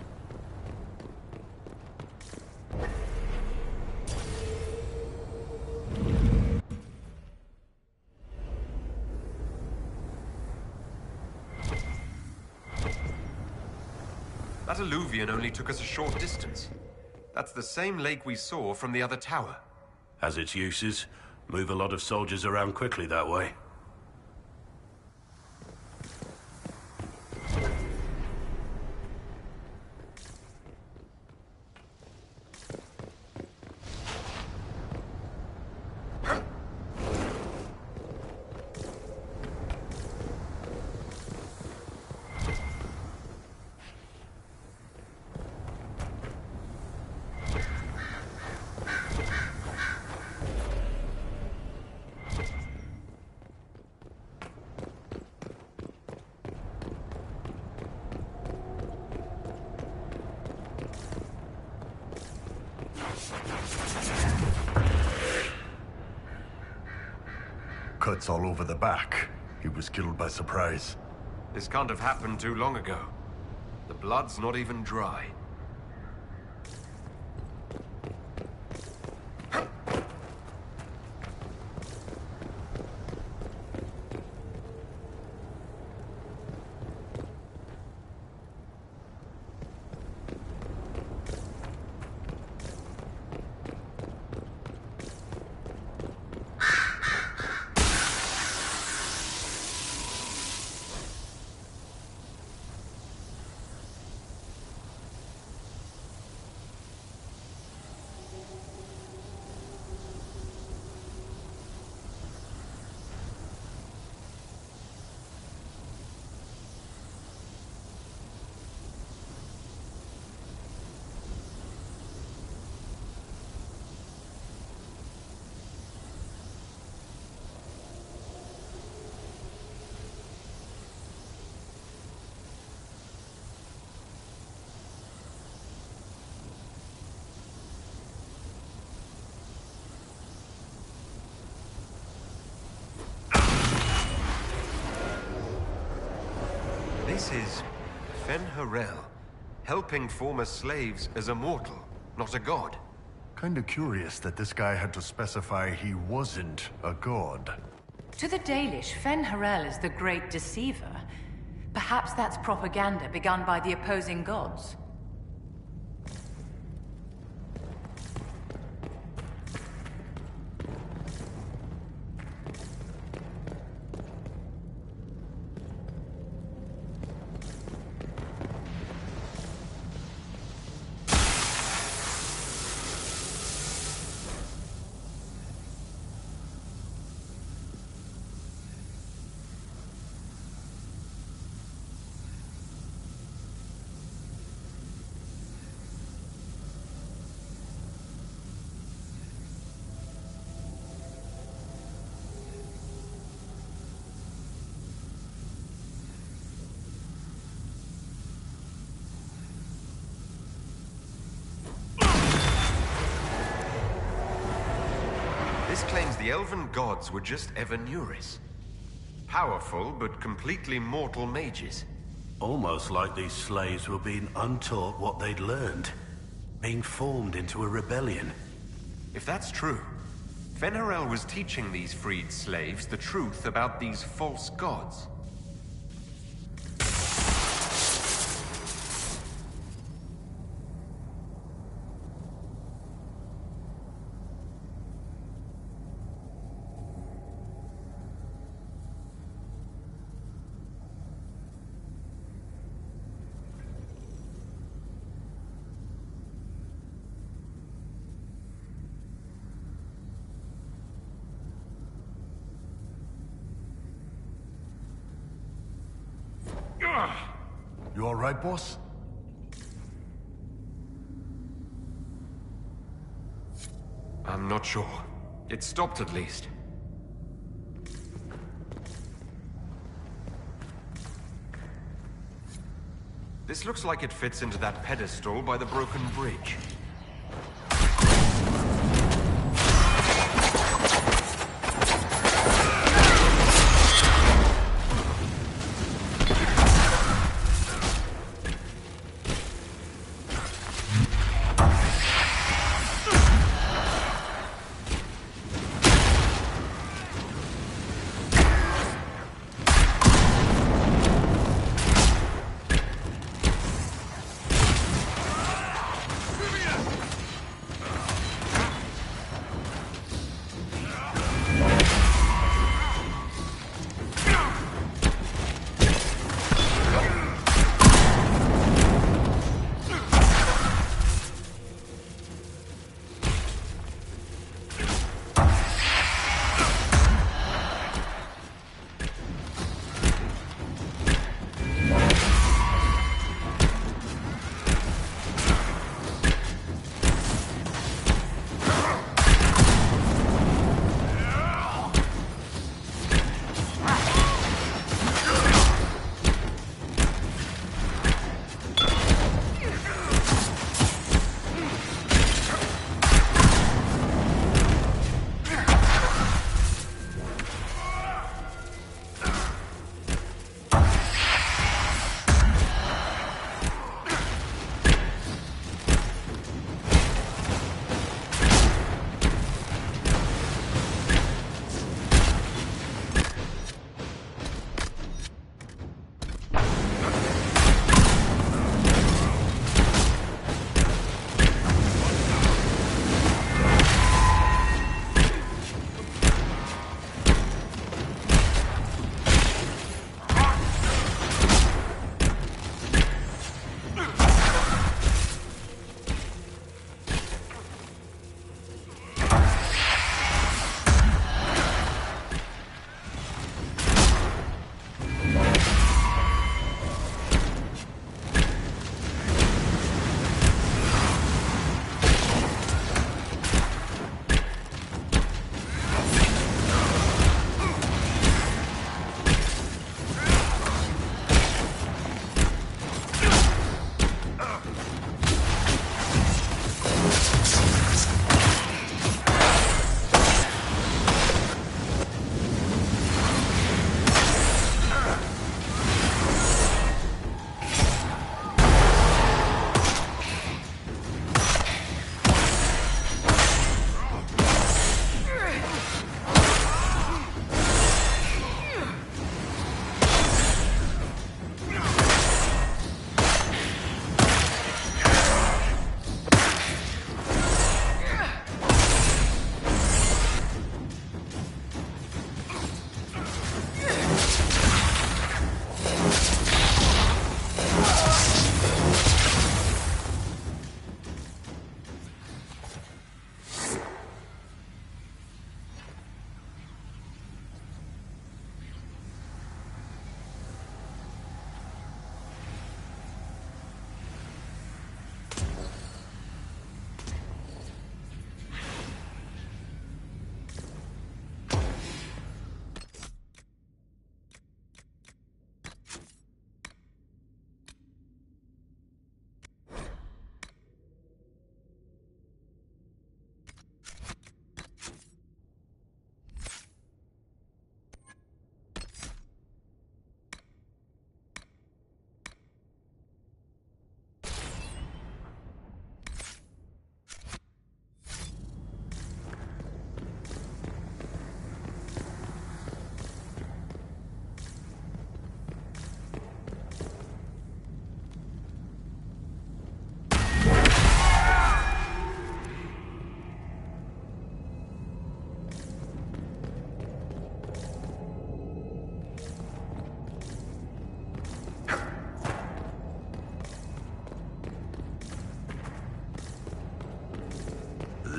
That alluvion only took us a short distance. That's the same lake we saw from the other tower. Has its uses. Move a lot of soldiers around quickly that way. Cuts all over the back. He was killed by surprise. This can't have happened too long ago. The blood's not even dry. This is Fen-Harel, helping former slaves as a mortal, not a god. Kinda curious that this guy had to specify he wasn't a god. To the Dalish, Fen-Harel is the great deceiver. Perhaps that's propaganda begun by the opposing gods. This claims the elven gods were just Evanuris. Powerful, but completely mortal mages. Almost like these slaves were being untaught what they'd learned. Being formed into a rebellion. If that's true, Fen-Harel was teaching these freed slaves the truth about these false gods. You all right, boss? I'm not sure. It stopped at least. This looks like it fits into that pedestal by the broken bridge.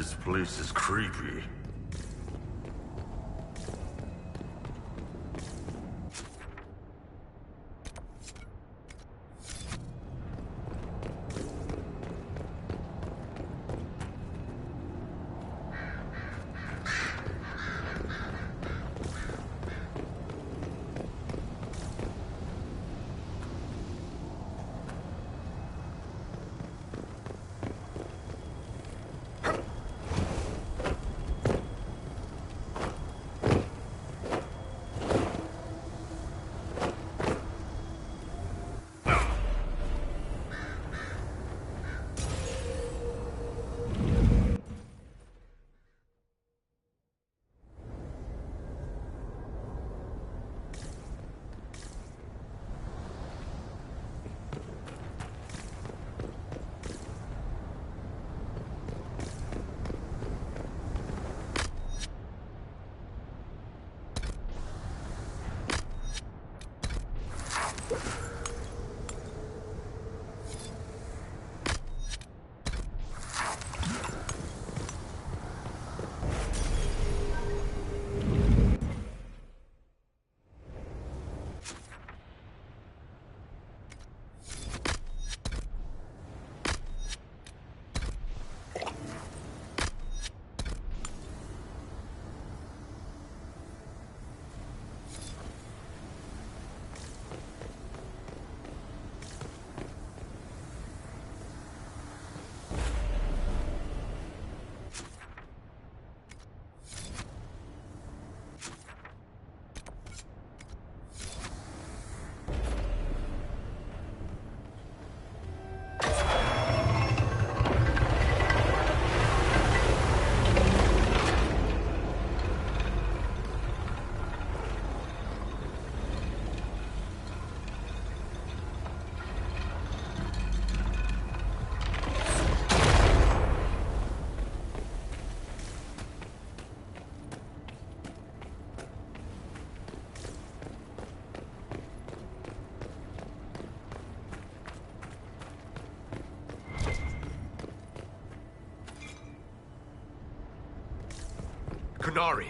This place is creepy. Kunari.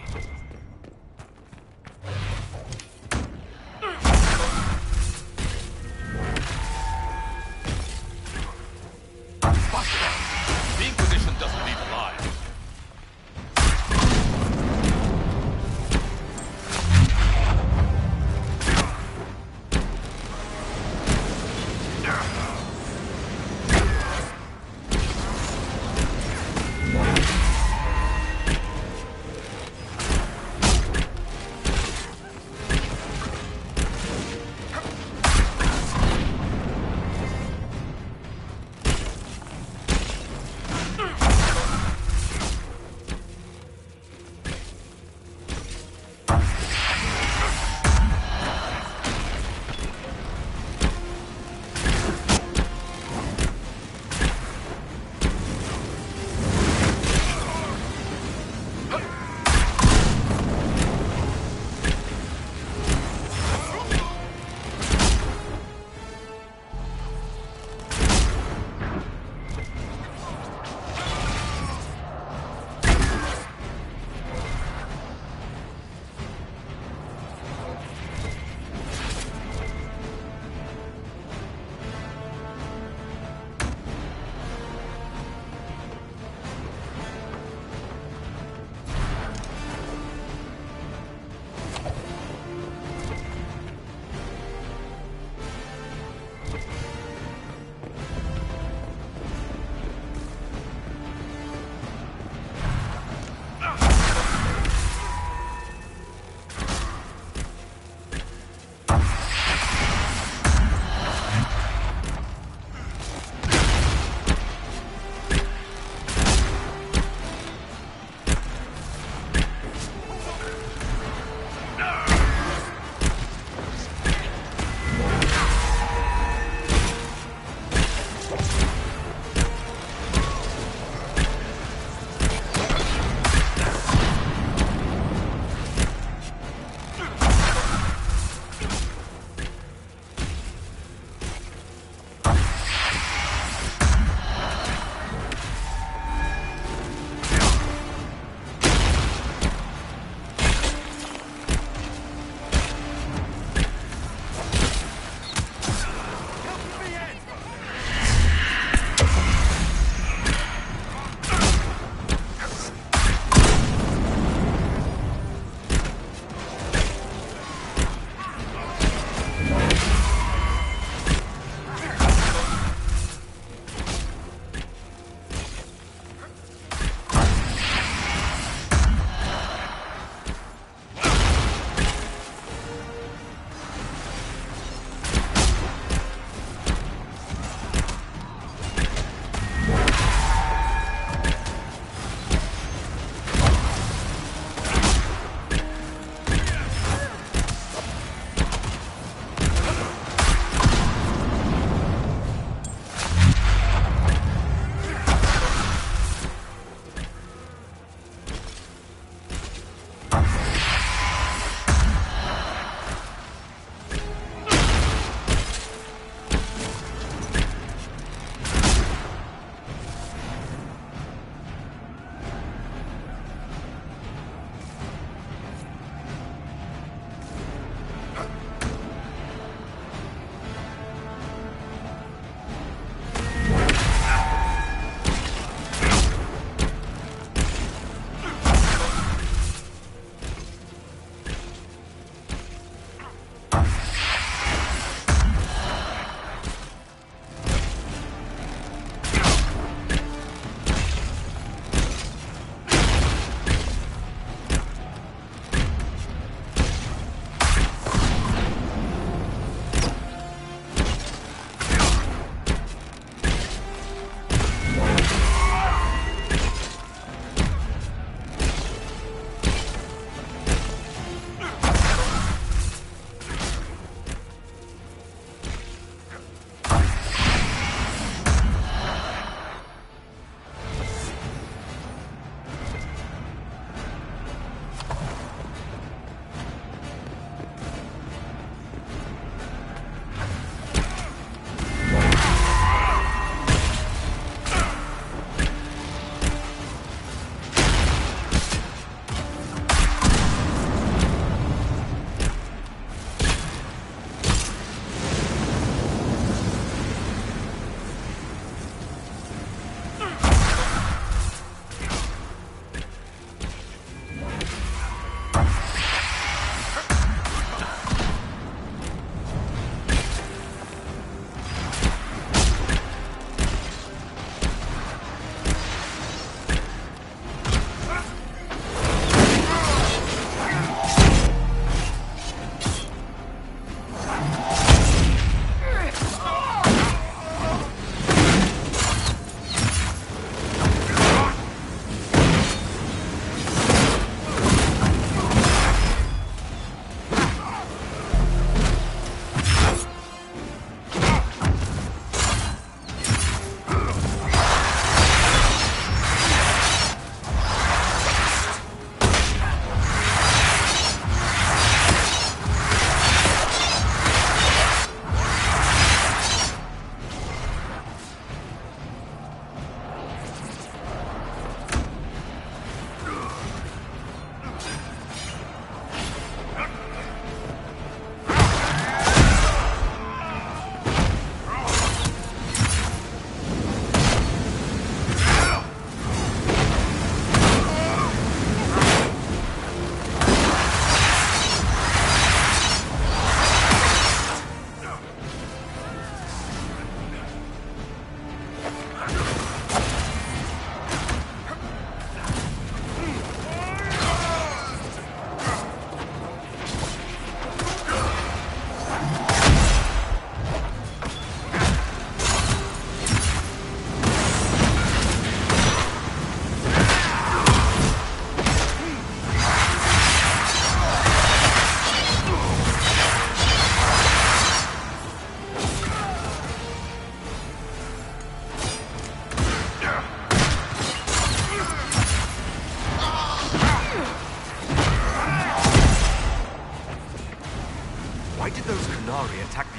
The Inquisition doesn't need a lie.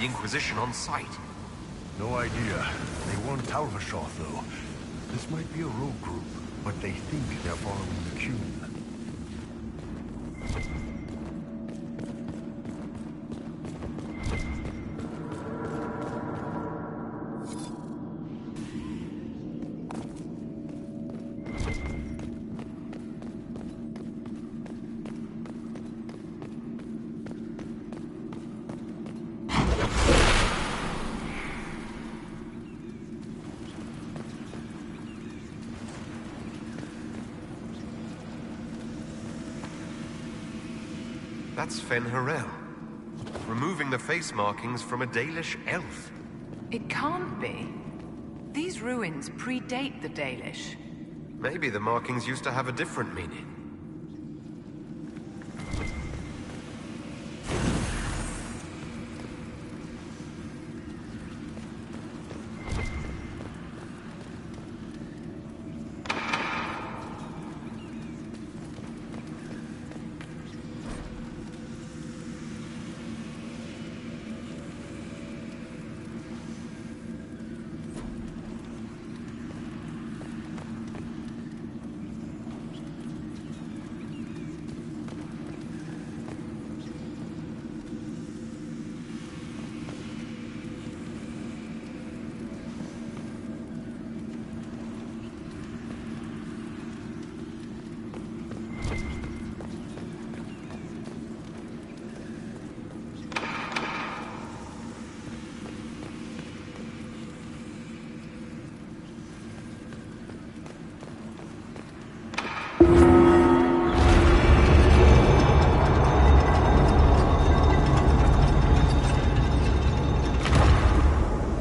the Inquisition on sight. No idea. They weren't Talvashoth, though. This might be a rogue group, but they think they're following the Qun. That's Fen Harel, removing the face markings from a Dalish elf. It can't be. These ruins predate the Dalish. Maybe the markings used to have a different meaning.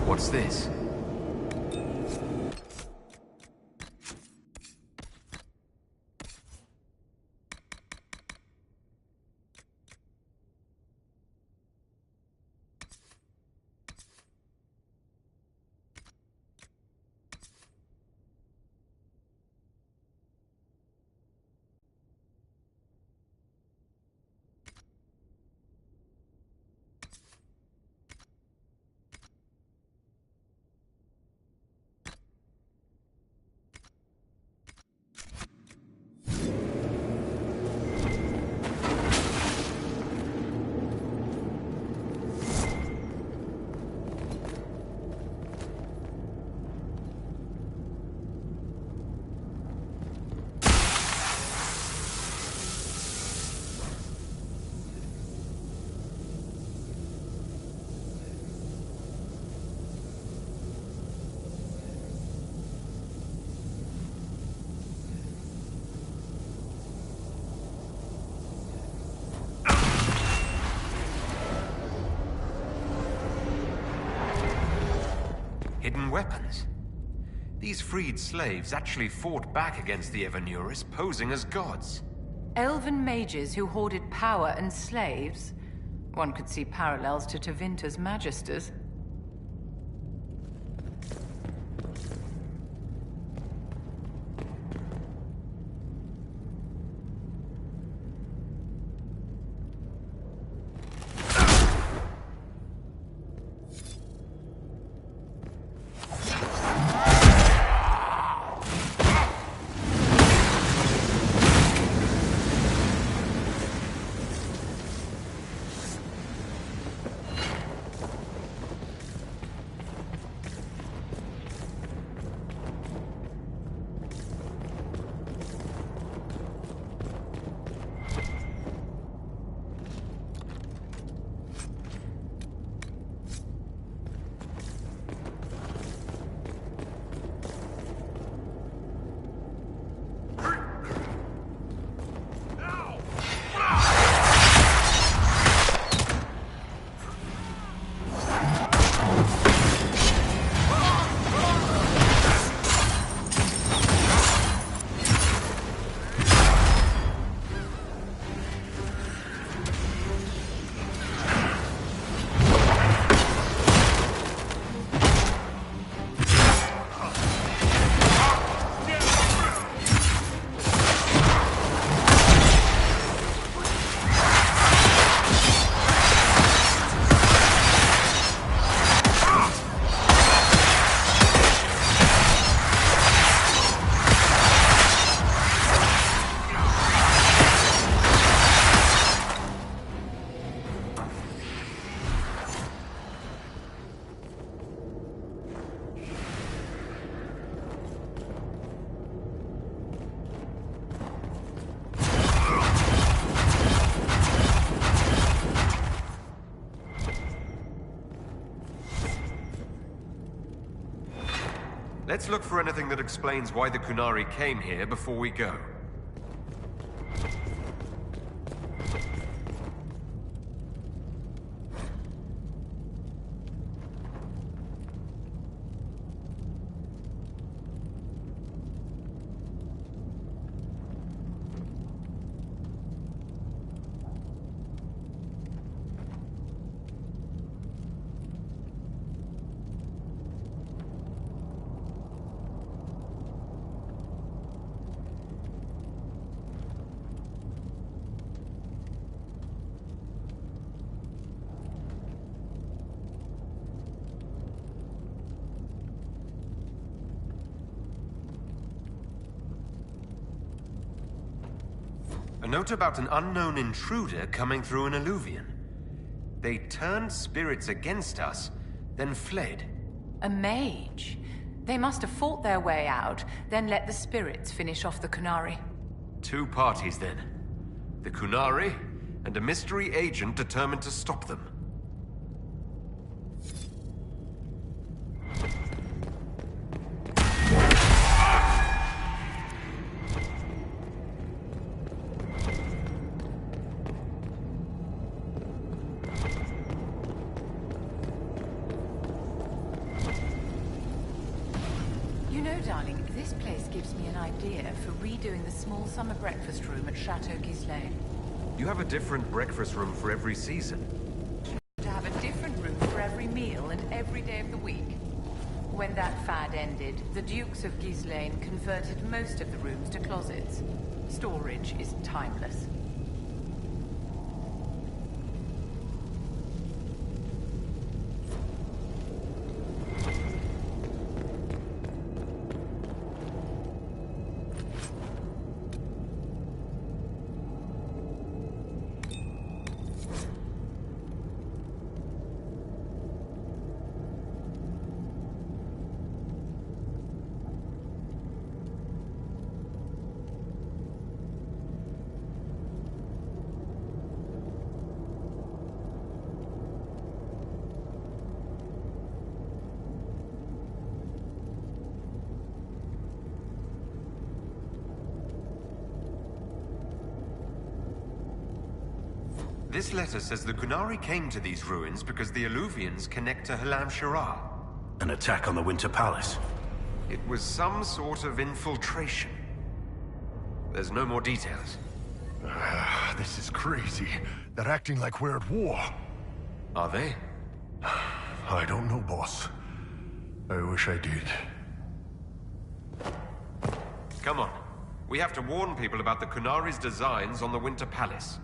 What's this? Hidden weapons. These freed slaves actually fought back against the Evanuris, posing as gods. Elven mages who hoarded power and slaves? One could see parallels to Tevinter's magisters. Let's look for anything that explains why the Kunari came here before we go. A note about an unknown intruder coming through an alluvion. They turned spirits against us, then fled. A mage? They must have fought their way out, then let the spirits finish off the Kunari. Two parties, then. The Kunari, and a mystery agent determined to stop them. Darling, this place gives me an idea for redoing the small summer breakfast room at Chateau Gislaine. You have a different breakfast room for every season. To have a different room for every meal and every day of the week. When that fad ended, the Dukes of Gislaine converted most of the rooms to closets. Storage is timeless. This letter says the Kunari came to these ruins because the alluvions connect to Halam Shara. An attack on the Winter Palace? It was some sort of infiltration. There's no more details. This is crazy. They're acting like we're at war. Are they? I don't know, boss. I wish I did. Come on. We have to warn people about the Kunari's designs on the Winter Palace.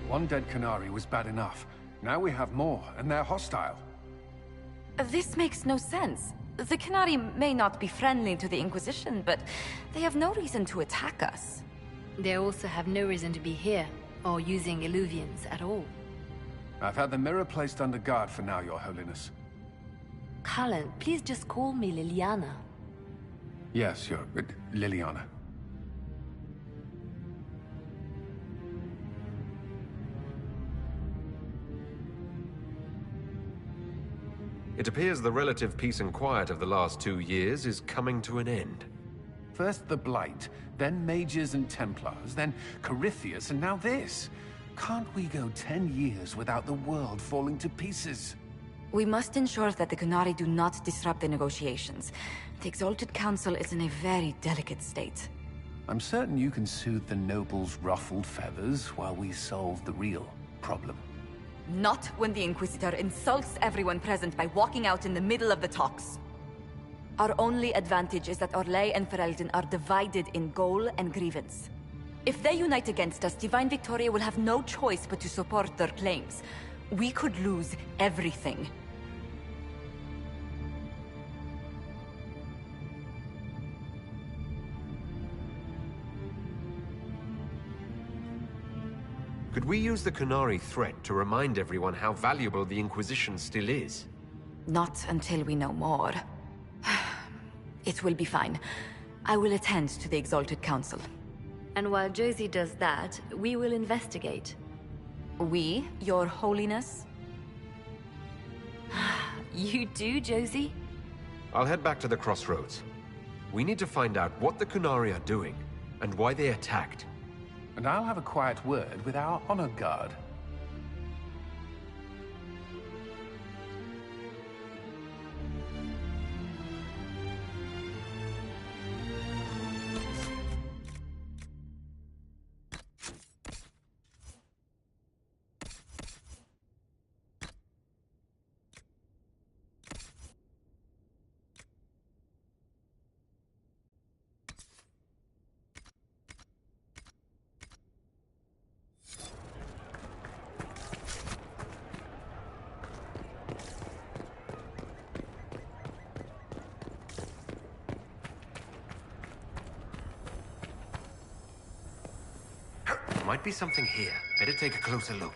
One dead Kunari was bad enough. Now we have more, and they're hostile. This makes no sense. The Kunari may not be friendly to the Inquisition, but they have no reason to attack us. They also have no reason to be here, or using illuvians at all. I've had the mirror placed under guard for now, Your Holiness. Cullen, please just call me Liliana. Yes, Liliana. It appears the relative peace and quiet of the last 2 years is coming to an end. First the Blight, then Mages and Templars, then Corypheus, and now this. Can't we go 10 years without the world falling to pieces? We must ensure that the Qunari do not disrupt the negotiations. The Exalted Council is in a very delicate state. I'm certain you can soothe the nobles' ruffled feathers while we solve the real problem. Not when the Inquisitor insults everyone present by walking out in the middle of the talks. Our only advantage is that Orlais and Ferelden are divided in goal and grievance. If they unite against us, Divine Victoria will have no choice but to support their claims. We could lose everything. Could we use the Qunari threat to remind everyone how valuable the Inquisition still is? Not until we know more. It will be fine. I will attend to the Exalted Council. And while Josie does that, we will investigate. We, Your Holiness? You do, Josie? I'll head back to the crossroads. We need to find out what the Qunari are doing, and why they attacked. And I'll have a quiet word with our honor guard. Might be something here. Better take a closer look.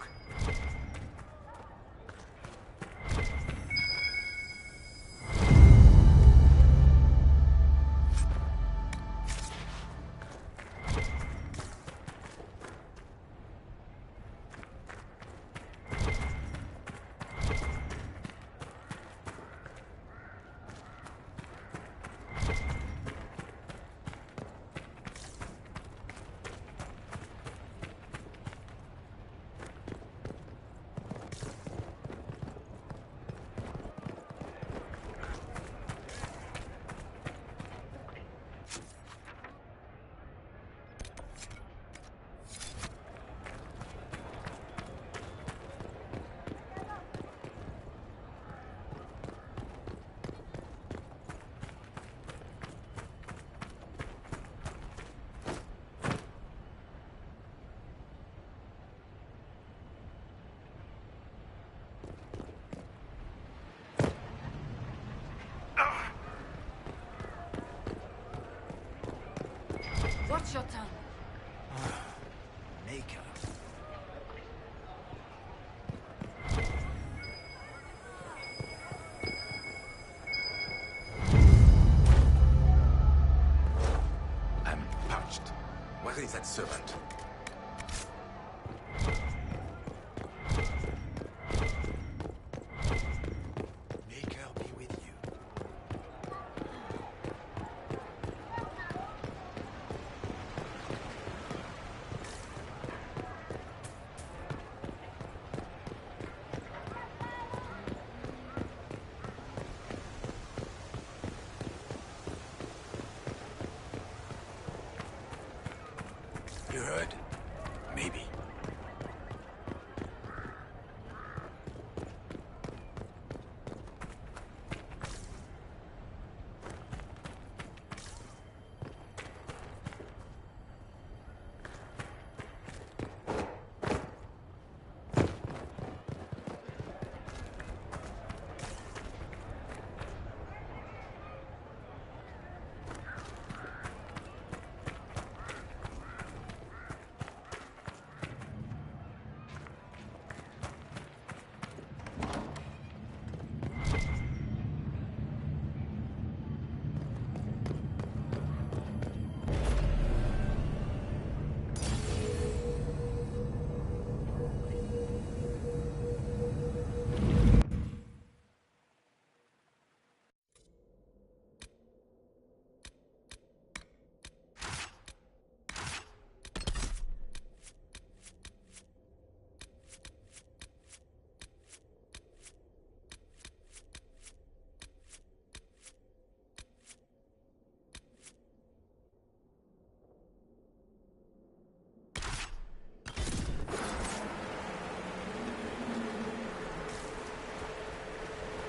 Watch your tongue. Maker. I'm parched. Where is that servant? Maker be with you. You heard?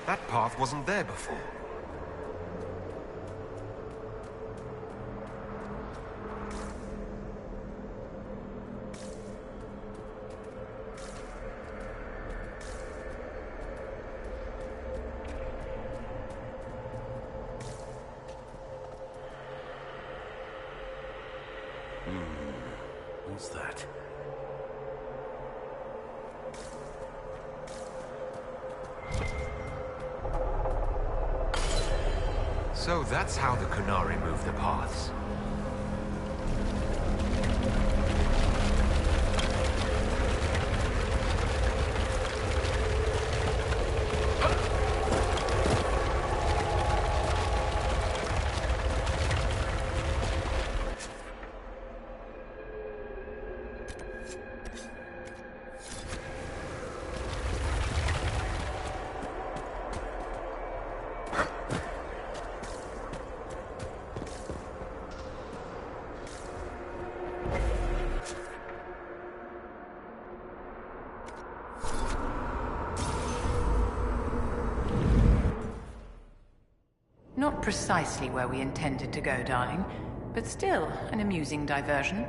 That path wasn't there before. What's that? So that's how the Qunari move the paths. Not precisely where we intended to go, darling, but still an amusing diversion.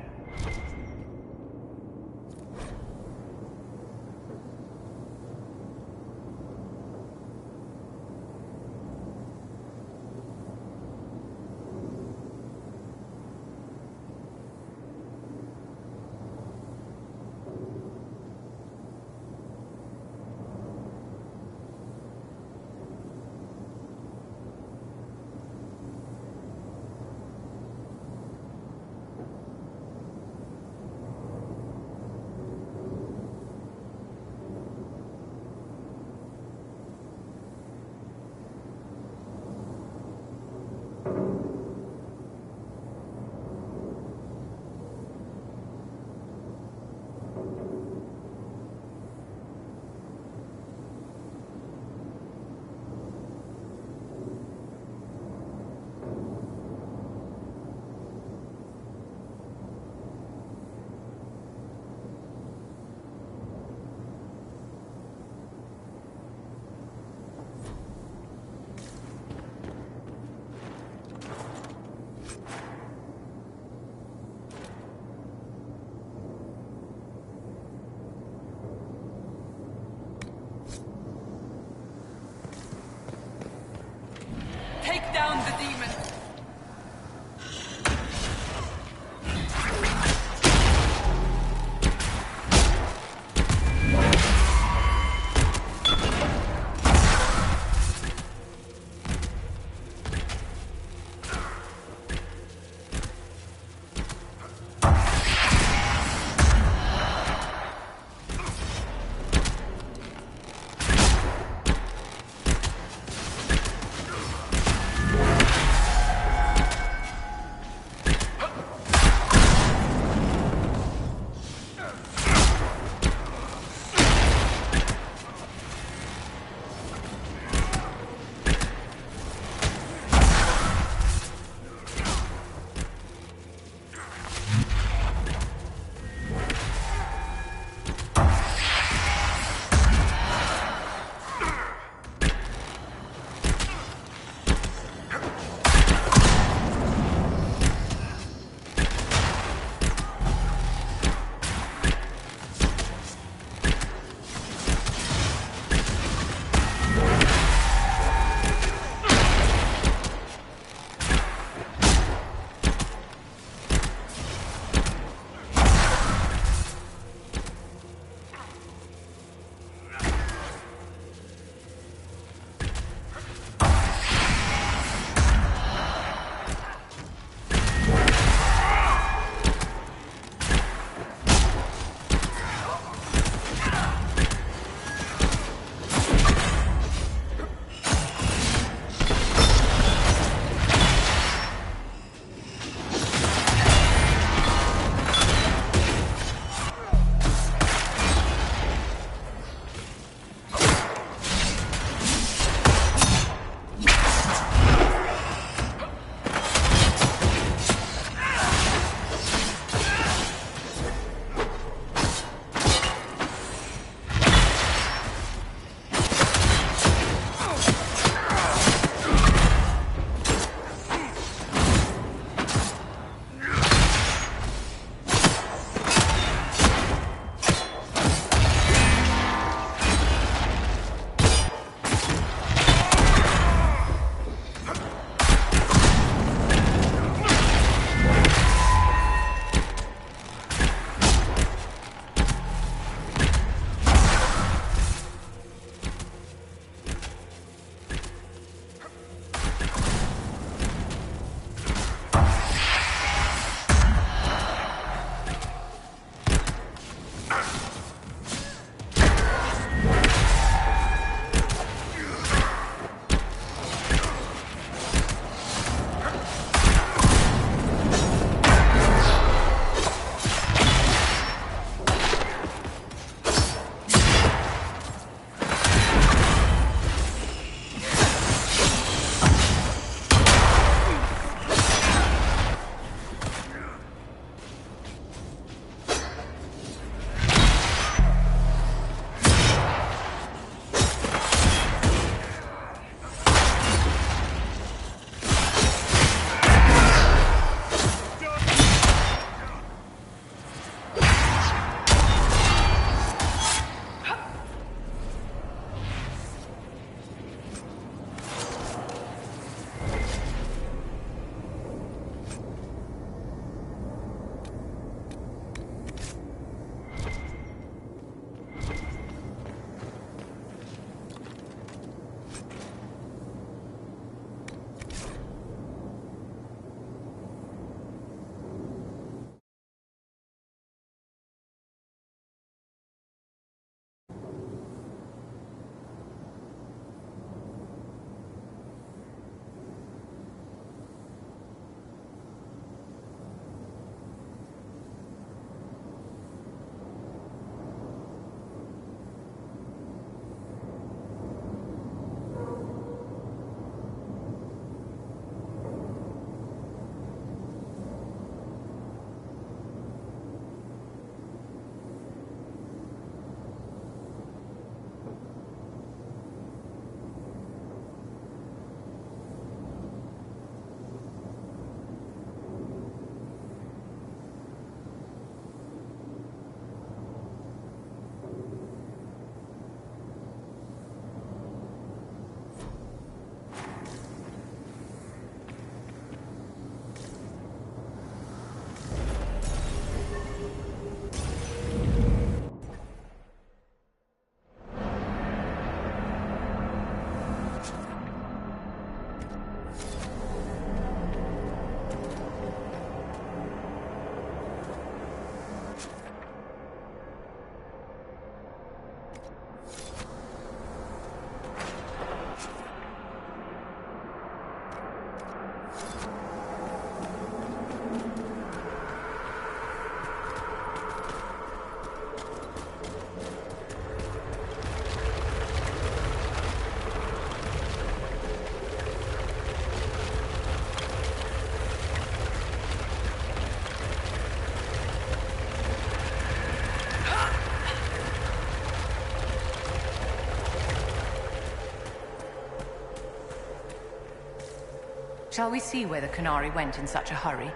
Shall we see where the Canary went in such a hurry?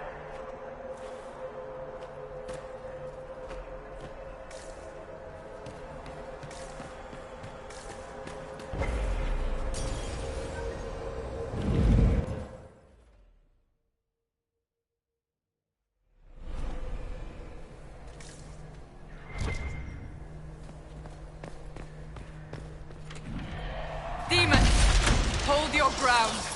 Demons! Hold your ground!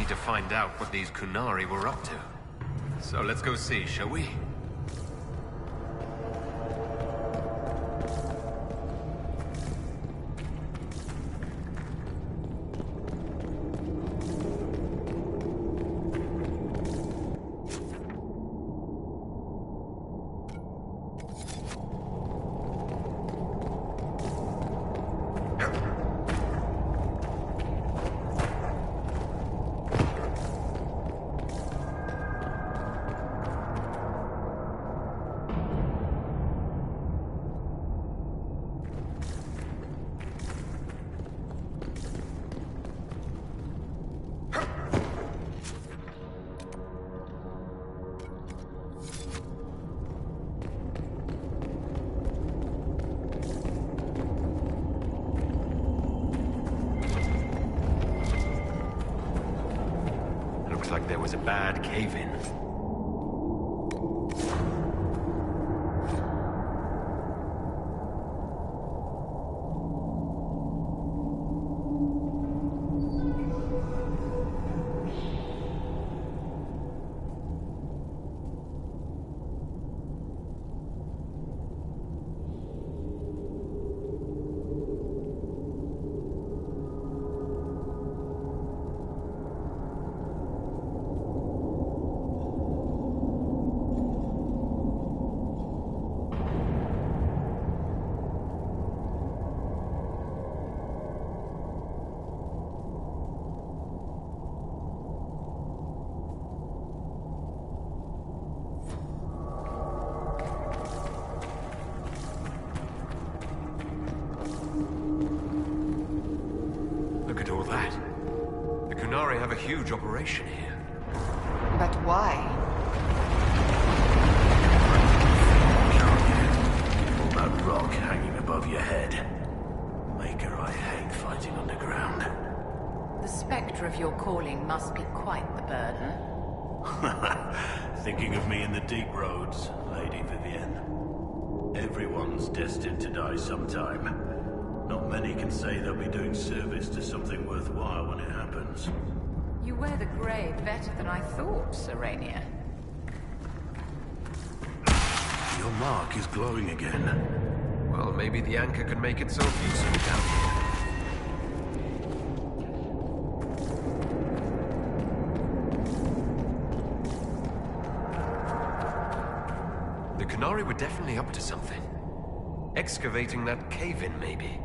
need to find out what these Kunari were up to. So let's go see, shall we? Looks like there was a bad cave-in. Look at all that. The Kunari have a huge operation here. But why? All that rock hanging above your head. Maker, I hate fighting underground. The spectre of your calling must be quite the burden. Thinking of me in the deep roads, Lady Vivienne. Everyone's destined to die sometime. Not many can say they'll be doing service to something worthwhile when it happens. You wear the grey better than I thought, Serenia. Your mark is glowing again. Well, maybe the anchor can make itself useful down here. The Kunari were definitely up to something. Excavating that cave-in, maybe.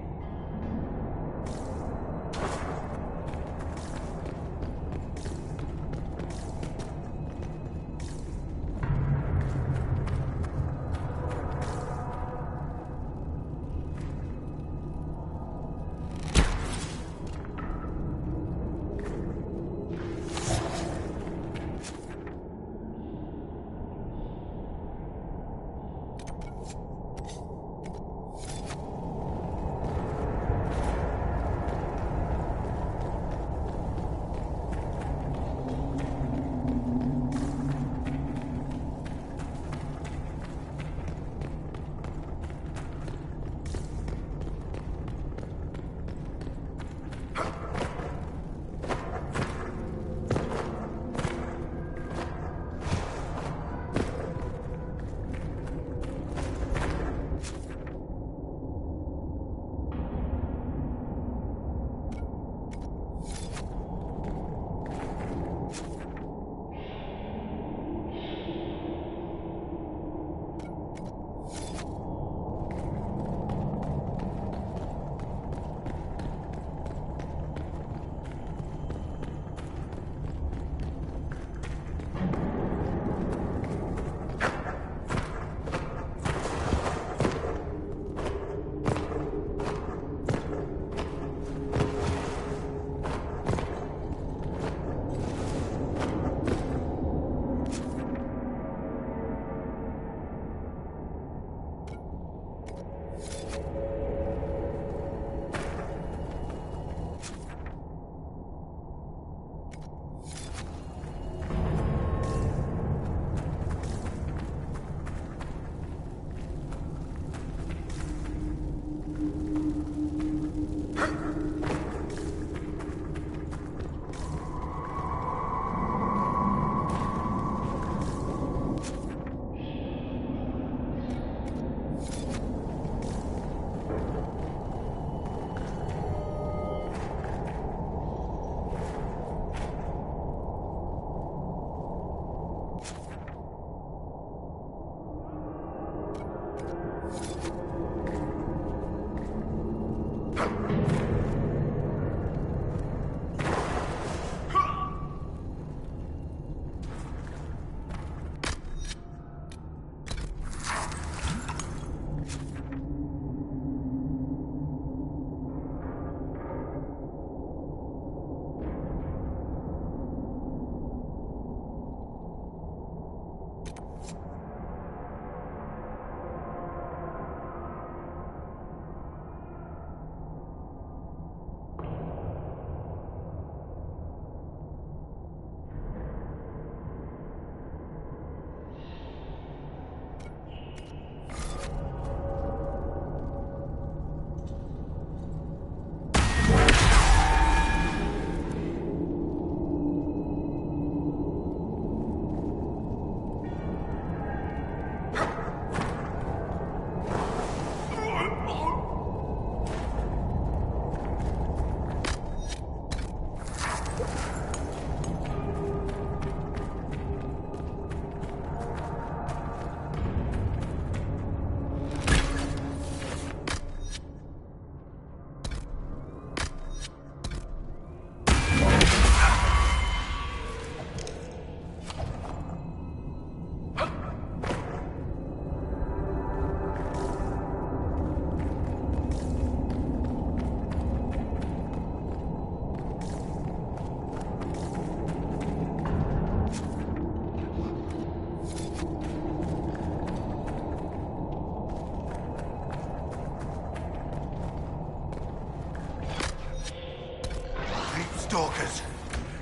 Walkers!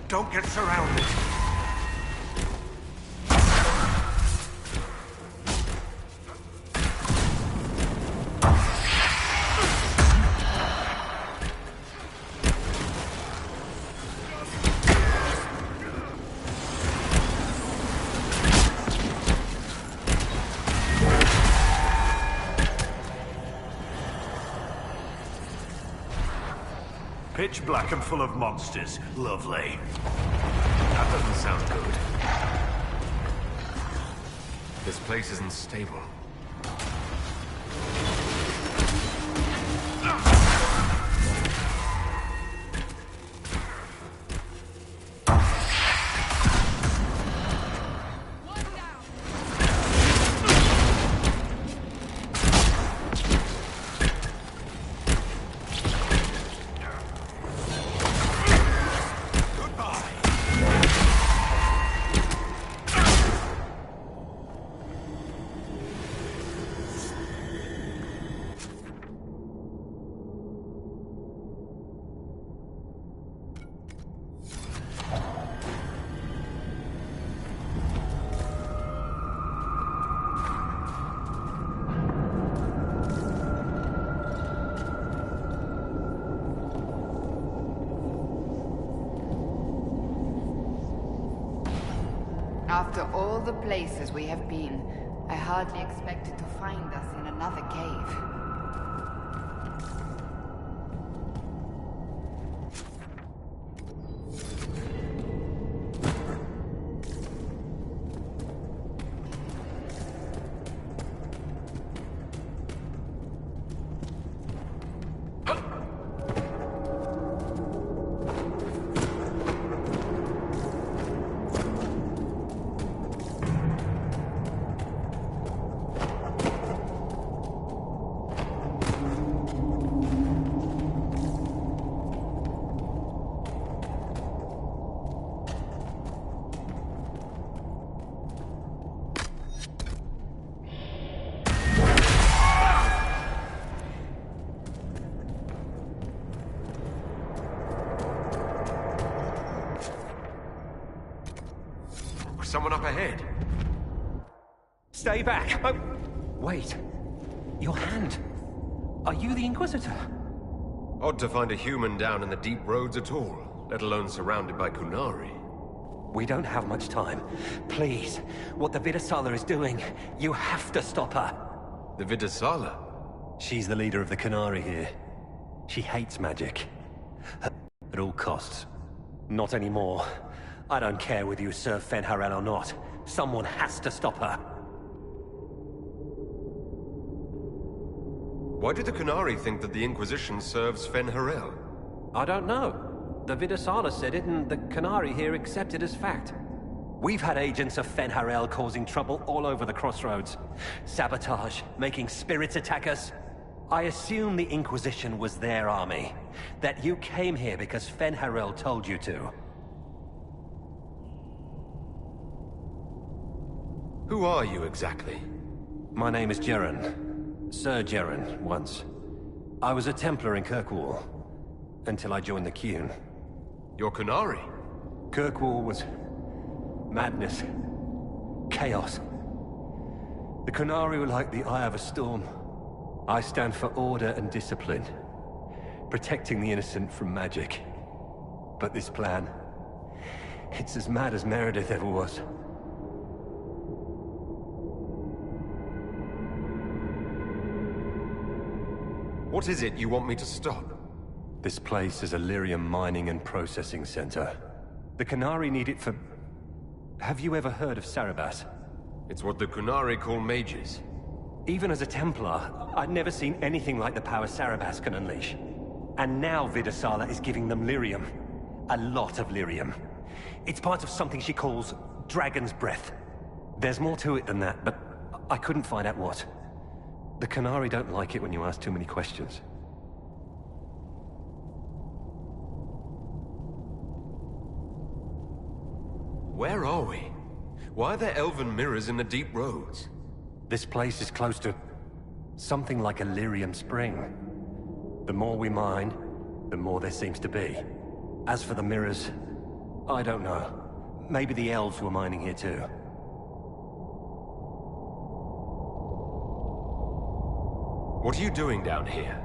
Don't get surrounded! Pitch black and full of monsters. Lovely. That doesn't sound good. This place isn't stable. After all the places we have been, I hardly expected to find us in another cave. Someone up ahead. Stay back! Oh, wait. Your hand. Are you the Inquisitor? Odd to find a human down in the deep roads at all, let alone surrounded by Kunari. We don't have much time. Please, what the Vidasala is doing, you have to stop her. The Vidasala? She's the leader of the Kunari here. She hates magic. At all costs. Not anymore. I don't care whether you serve Fen'Harel or not. Someone has to stop her. Why do the Kunari think that the Inquisition serves Fen'Harel? I don't know. The Vidasala said it, and the Kunari here accept it as fact. We've had agents of Fen'Harel causing trouble all over the crossroads. Sabotage, making spirits attack us. I assume the Inquisition was their army. That you came here because Fen'Harel told you to. Who are you exactly? My name is Jeren. Sir Jeren, once. I was a Templar in Kirkwall, until I joined the Qun. You're Kunari? Kirkwall was madness. Chaos. The Kunari were like the eye of a storm. I stand for order and discipline. Protecting the innocent from magic. But this plan... it's as mad as Meredith ever was. What is it you want me to stop? This place is a lyrium mining and processing center. The Kunari need it for... Have you ever heard of Sarabas? It's what the Kunari call mages. Even as a Templar, I'd never seen anything like the power Sarabas can unleash. And now Vidasala is giving them lyrium. A lot of lyrium. It's part of something she calls Dragon's Breath. There's more to it than that, but I couldn't find out what. The Kunari don't like it when you ask too many questions. Where are we? Why are there elven mirrors in the deep roads? This place is close to something like a lyrium spring. The more we mine, the more there seems to be. As for the mirrors, I don't know. Maybe the elves were mining here too. What are you doing down here?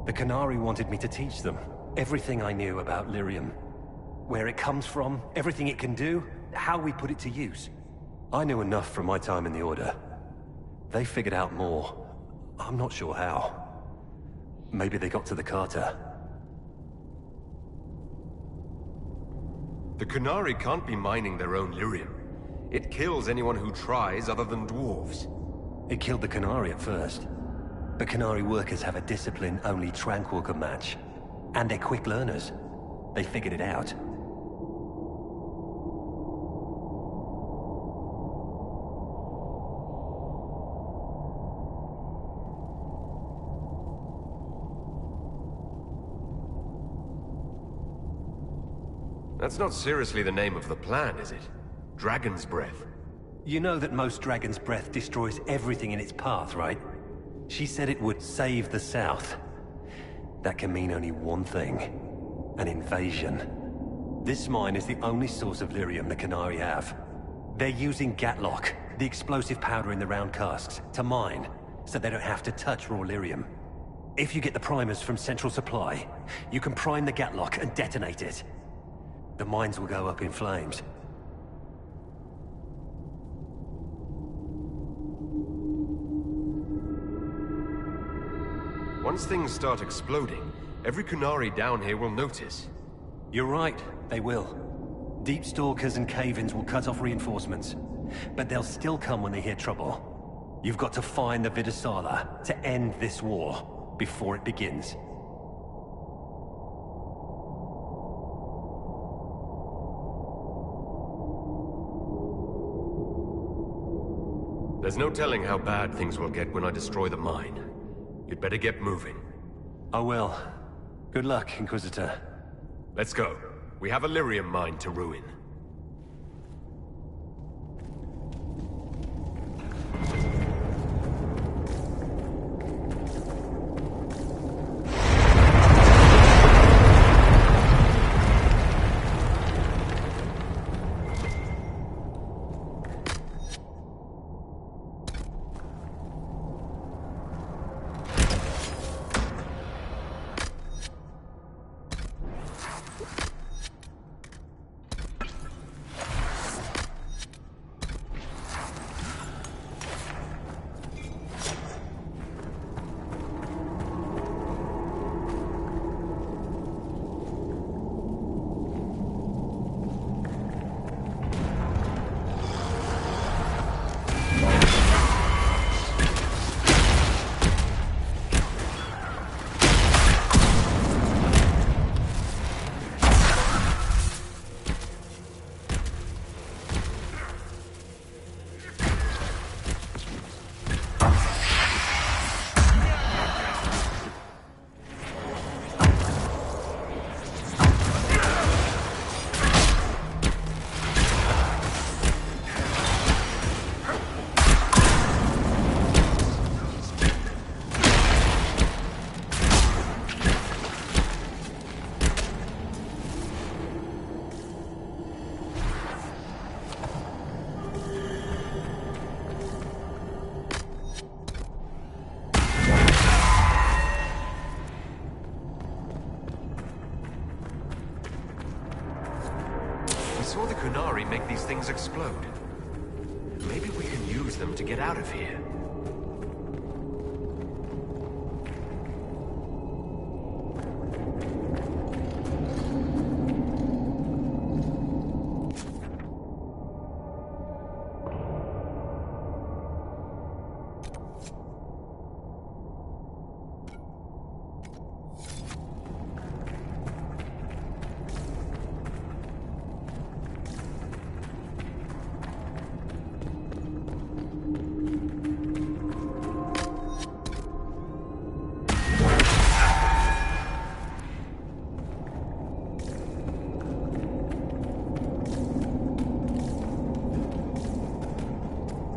The Canary wanted me to teach them everything I knew about lyrium. Where it comes from, everything it can do, how we put it to use. I knew enough from my time in the Order. They figured out more. I'm not sure how. Maybe they got to the Carter. The Canary can't be mining their own lyrium. It kills anyone who tries other than dwarves. It killed the Canary at first. But Canary workers have a discipline only Tranquil can match. And they're quick learners. They figured it out. That's not seriously the name of the plan, is it? Dragon's Breath. You know that most Dragon's Breath destroys everything in its path, right? She said it would save the South. That can mean only one thing. An invasion. This mine is the only source of lyrium the Canary have. They're using Gatlock, the explosive powder in the round casks, to mine, so they don't have to touch raw lyrium. If you get the primers from Central Supply, you can prime the Gatlock and detonate it. The mines will go up in flames. Once things start exploding, every Canary down here will notice. You're right, they will. Deep Stalkers and Cave-ins will cut off reinforcements. But they'll still come when they hear trouble. You've got to find the Vidasala to end this war before it begins. There's no telling how bad things will get when I destroy the mine. You'd better get moving. I will. Good luck, Inquisitor. Let's go. We have a lyrium mine to ruin. saw the Kunari make these things explode. Maybe we can use them to get out of here.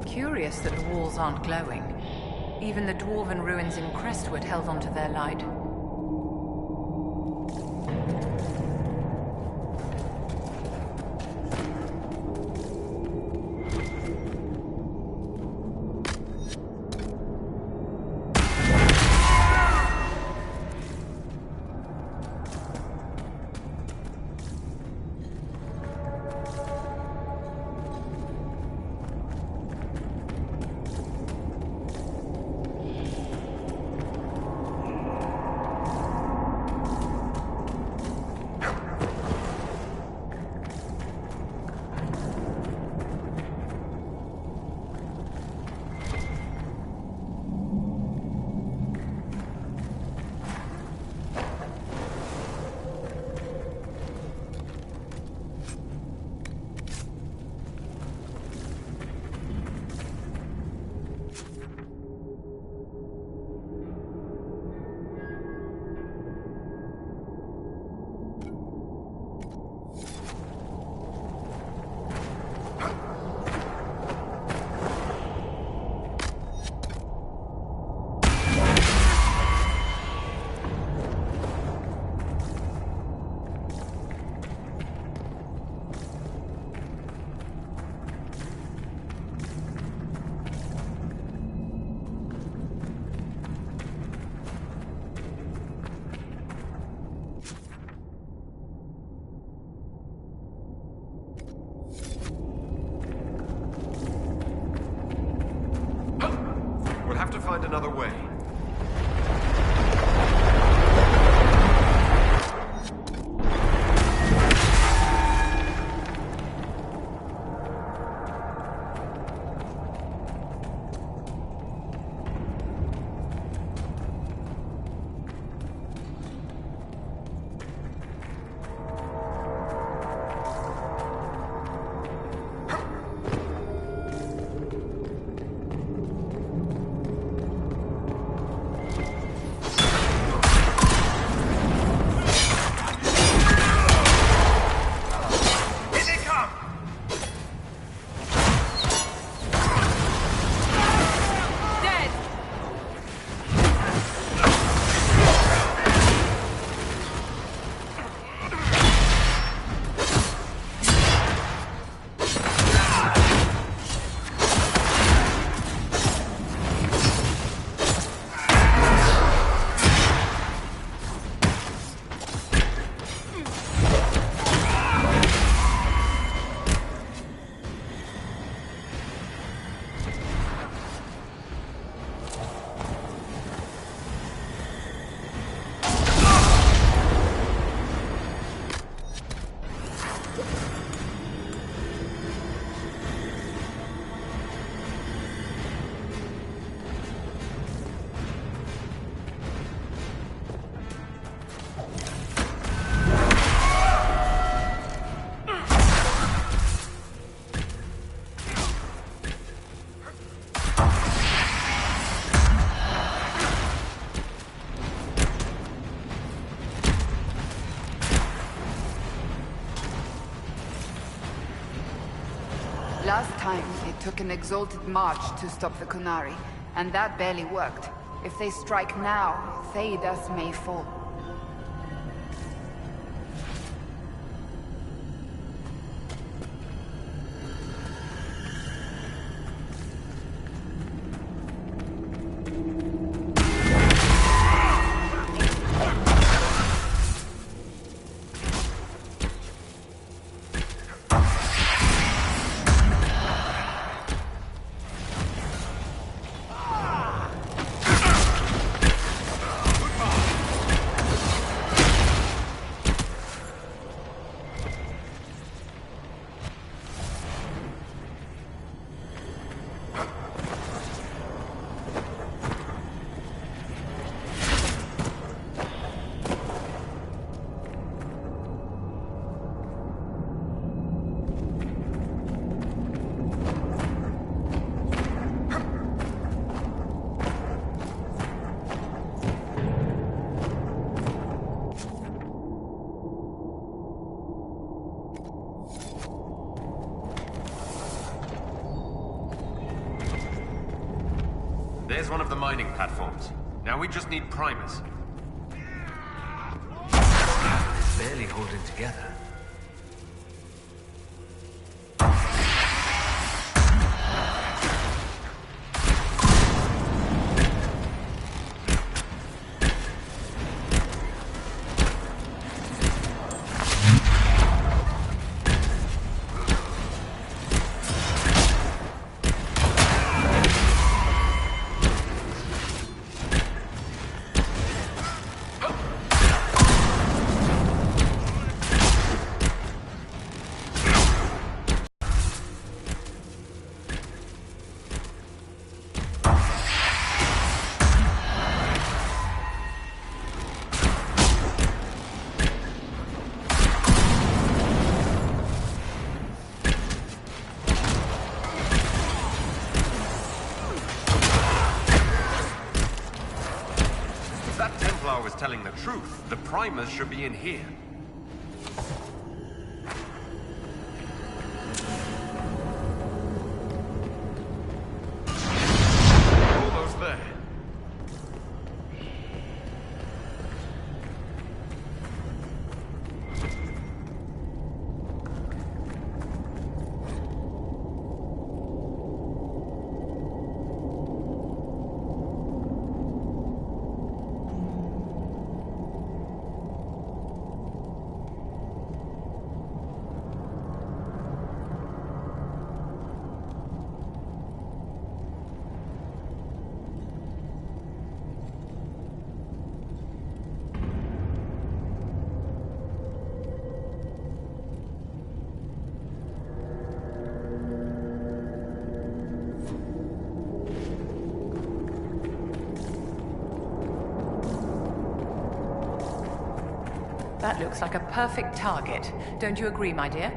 Curious that the walls aren't glowing. Even the dwarven ruins in Crestwood held onto their light. find another way. Last time, it took an exalted march to stop the Kunari, and that barely worked. If they strike now, Thedas may fall. There's one of the mining platforms. Now we just need primers. Barely holding together. Was telling the truth. The primers should be in here. Almost there. That looks like a perfect target. Don't you agree, my dear?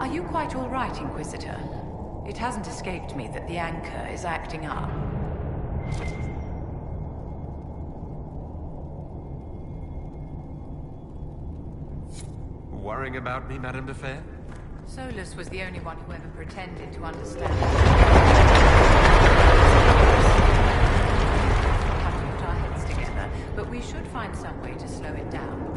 Are you quite all right, Inquisitor? It hasn't escaped me that the anchor is acting up. Worrying about me, Madame de Fair? Solus was the only one who ever pretended to understand. We'll have to put our heads together, but we should find some way to slow it down.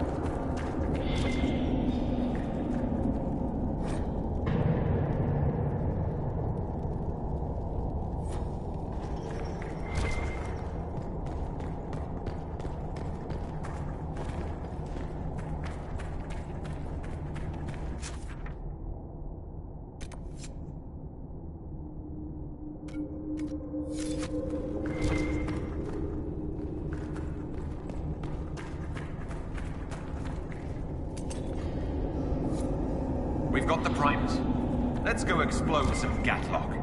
We've got the primers. Let's go explode some Gatlock.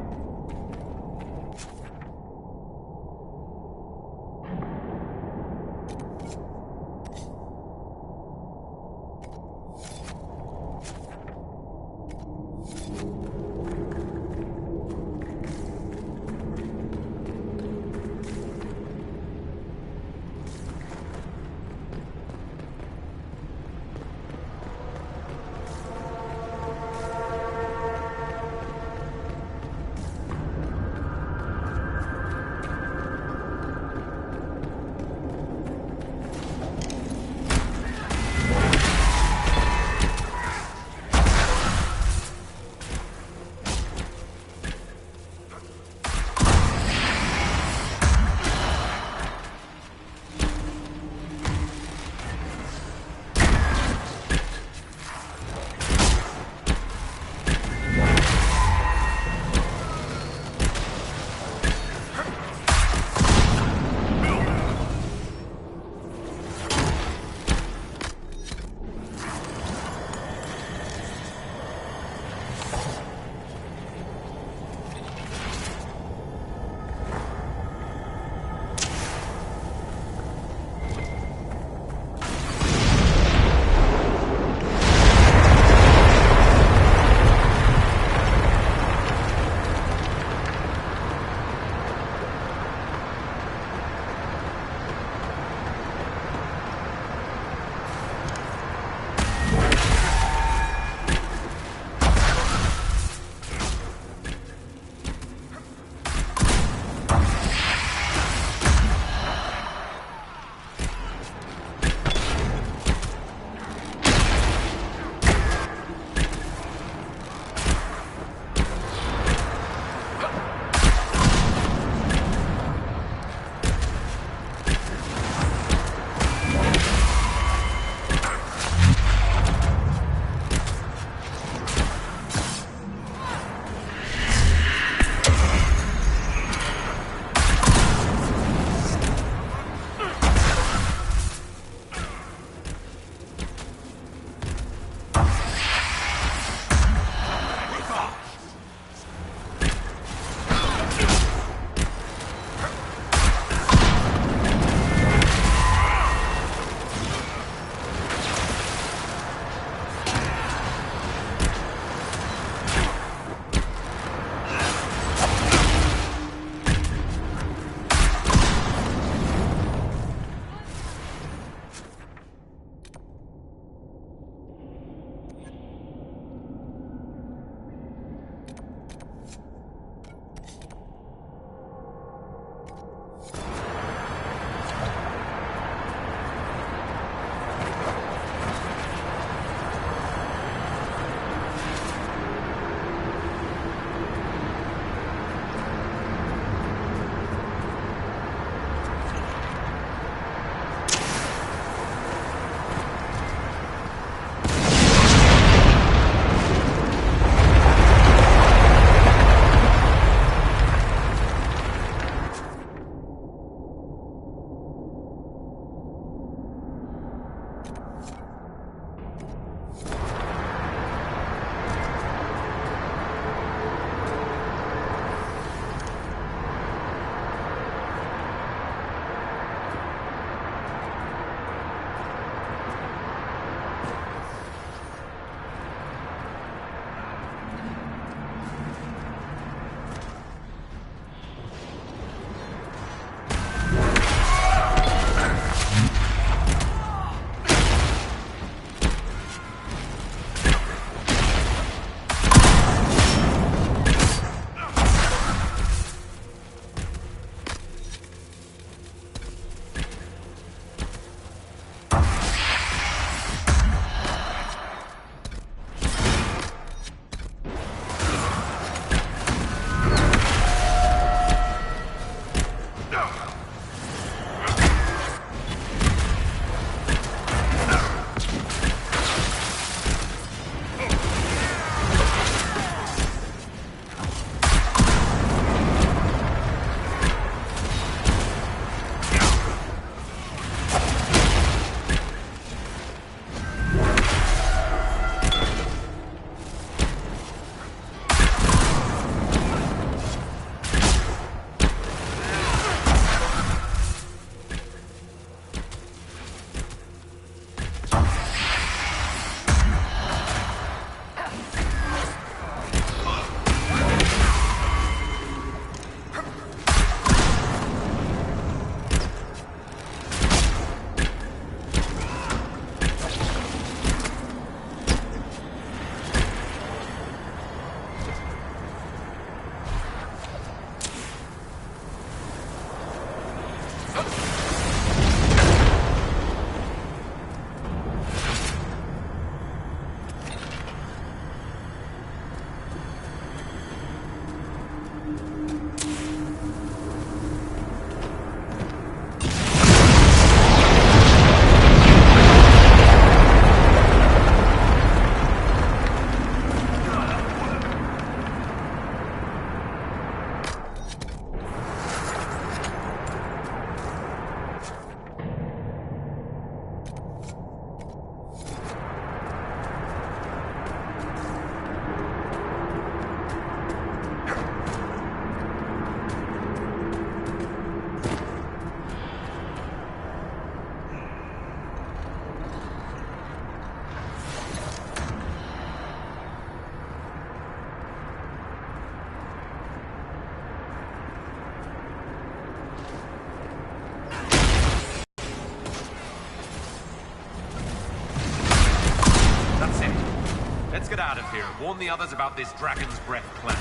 Let's get out of here and warn the others about this Dragon's Breath plan.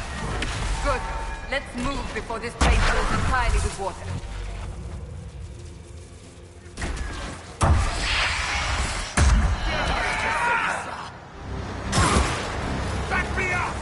Good. Let's move before this place fills entirely with water. Back me up!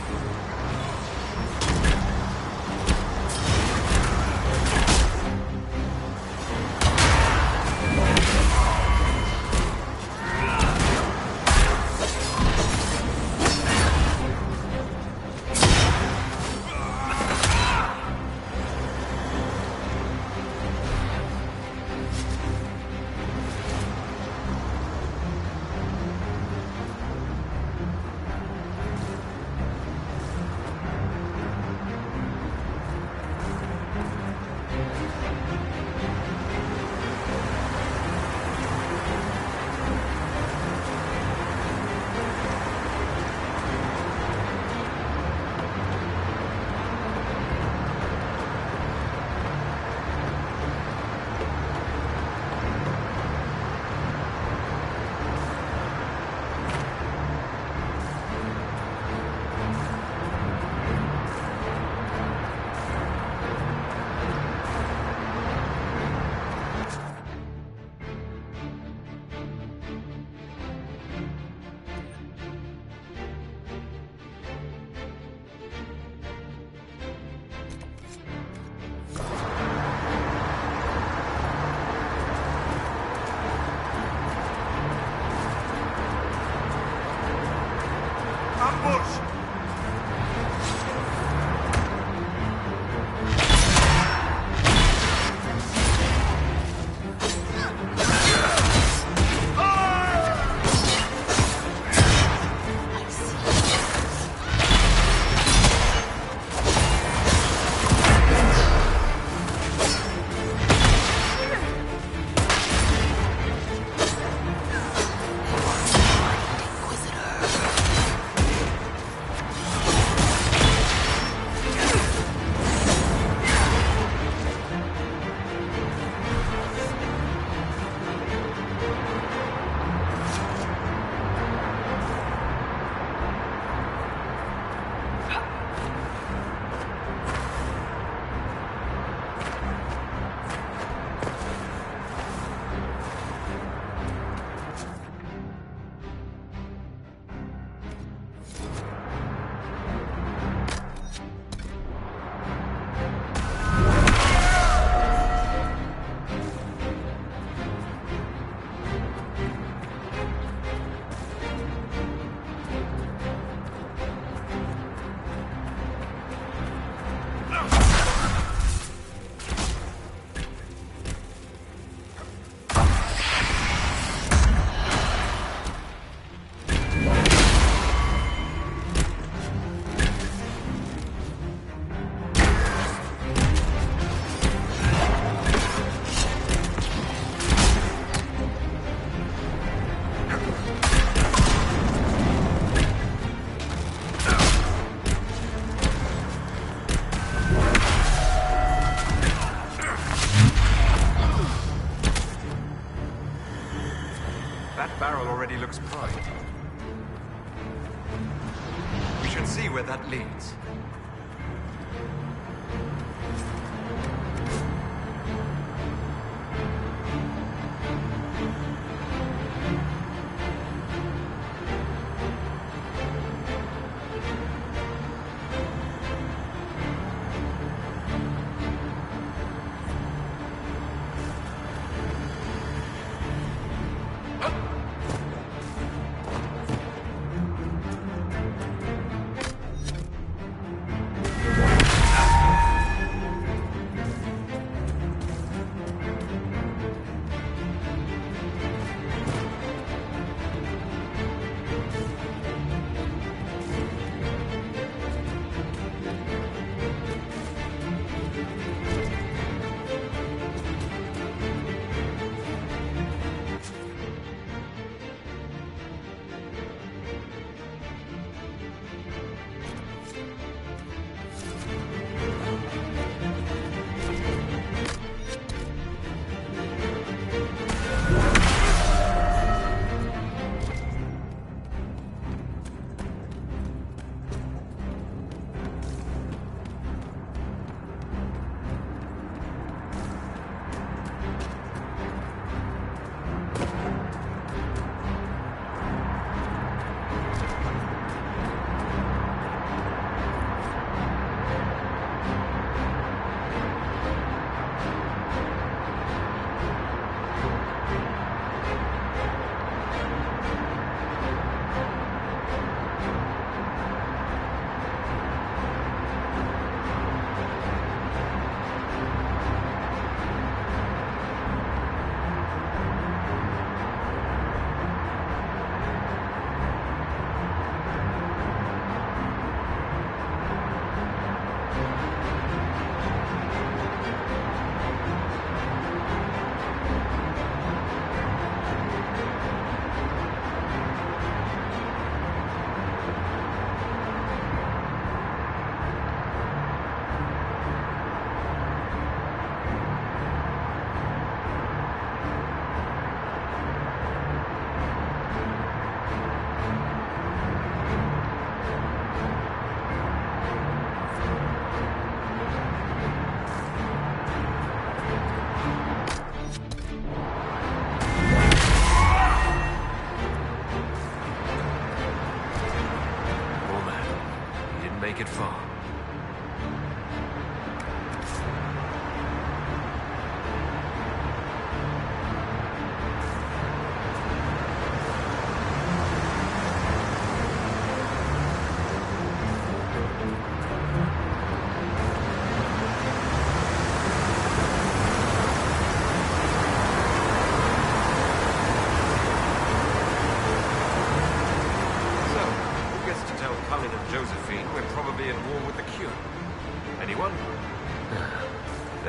That barrel already looks primed. We should see where that leads.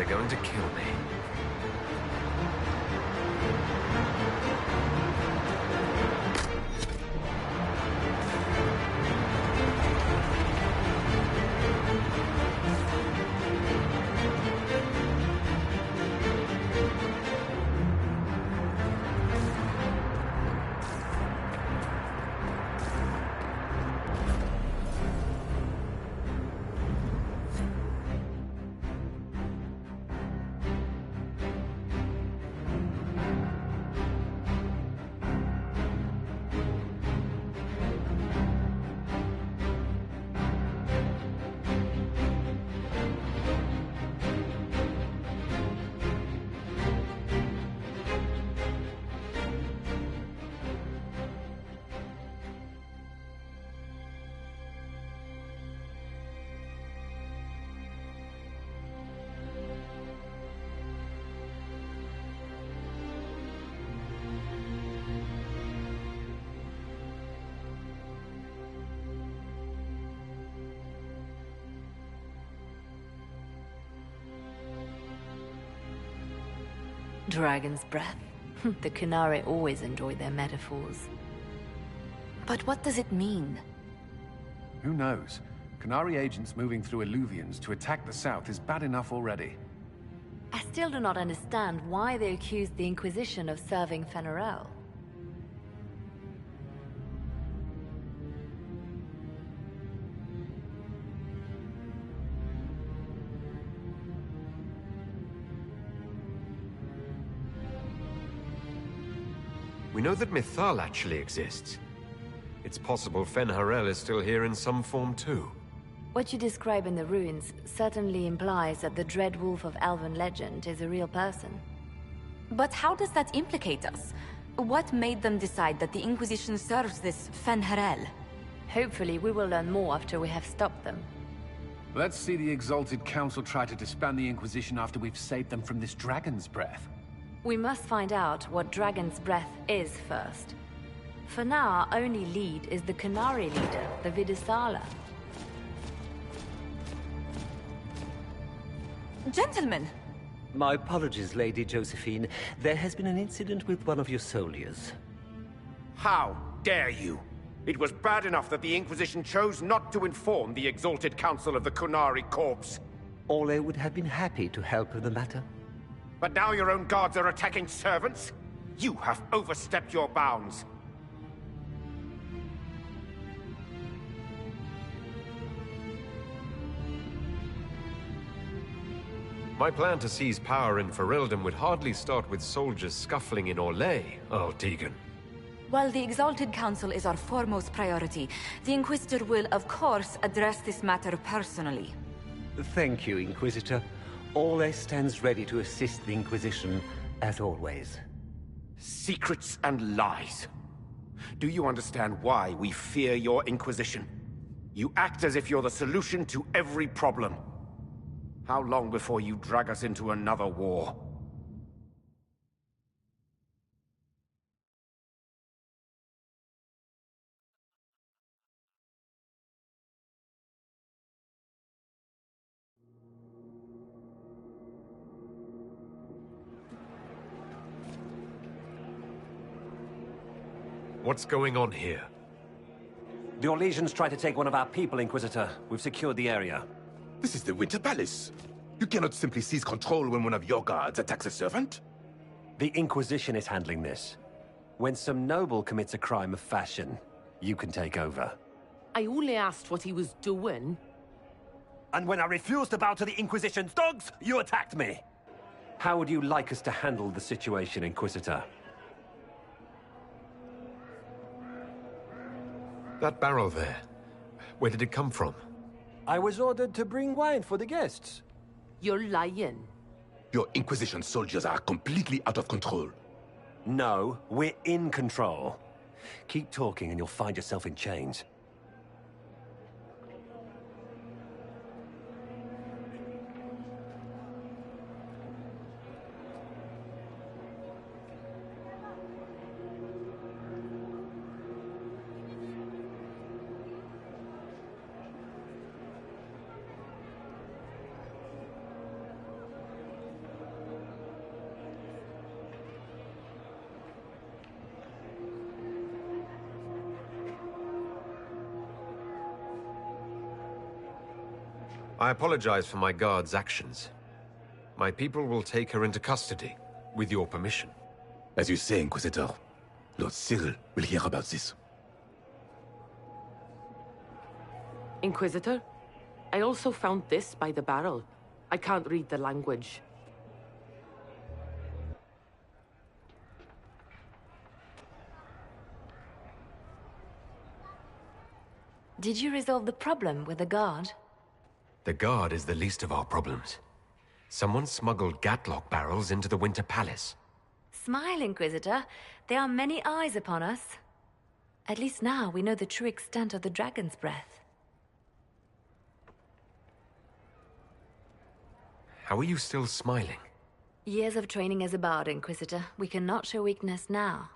they're going to kill me. Dragon's breath. The Qunari always enjoy their metaphors. But what does it mean? Who knows? Qunari agents moving through Illuvians to attack the south is bad enough already. I still do not understand why they accused the Inquisition of serving Fenarel. We know that Mythal actually exists. It's possible Fenharel is still here in some form too. What you describe in the ruins certainly implies that the Dread Wolf of Elven legend is a real person. But how does that implicate us? What made them decide that the Inquisition serves this Fenharel? Hopefully we will learn more after we have stopped them. Let's see the Exalted Council try to disband the Inquisition after we've saved them from this dragon's breath. We must find out what Dragon's Breath is first. For now, our only lead is the Qunari leader, the Vidisala. Gentlemen! My apologies, Lady Josephine. There has been an incident with one of your soldiers. How dare you? It was bad enough that the Inquisition chose not to inform the Exalted Council of the Qunari Corps. Ole would have been happy to help with the matter. But now your own guards are attacking servants? You have overstepped your bounds. My plan to seize power in Ferelden would hardly start with soldiers scuffling in Orlais, Earl Tegan. While the Exalted Council is our foremost priority, the Inquisitor will, of course, address this matter personally. Thank you, Inquisitor. Ole stands ready to assist the Inquisition, as always. Secrets and lies. Do you understand why we fear your Inquisition? You act as if you're the solution to every problem. How long before you drag us into another war? What's going on here? The Orlesians tried to take one of our people, Inquisitor. We've secured the area. This is the Winter Palace. You cannot simply seize control when one of your guards attacks a servant. The Inquisition is handling this. When some noble commits a crime of fashion, you can take over. I only asked what he was doing. And when I refused to bow to the Inquisition's dogs, you attacked me! How would you like us to handle the situation, Inquisitor? That barrel there, where did it come from? I was ordered to bring wine for the guests. You're lying. Your Inquisition soldiers are completely out of control. No, we're in control. Keep talking and you'll find yourself in chains. I apologize for my guard's actions. My people will take her into custody, with your permission. As you say, Inquisitor, Lord Cyril will hear about this. Inquisitor, I also found this by the barrel. I can't read the language. Did you resolve the problem with the guard? The guard is the least of our problems. Someone smuggled Gatlock barrels into the Winter Palace. Smile, Inquisitor. There are many eyes upon us. At least now we know the true extent of the dragon's breath. How are you still smiling? Years of training as a bard, Inquisitor. We cannot show weakness now.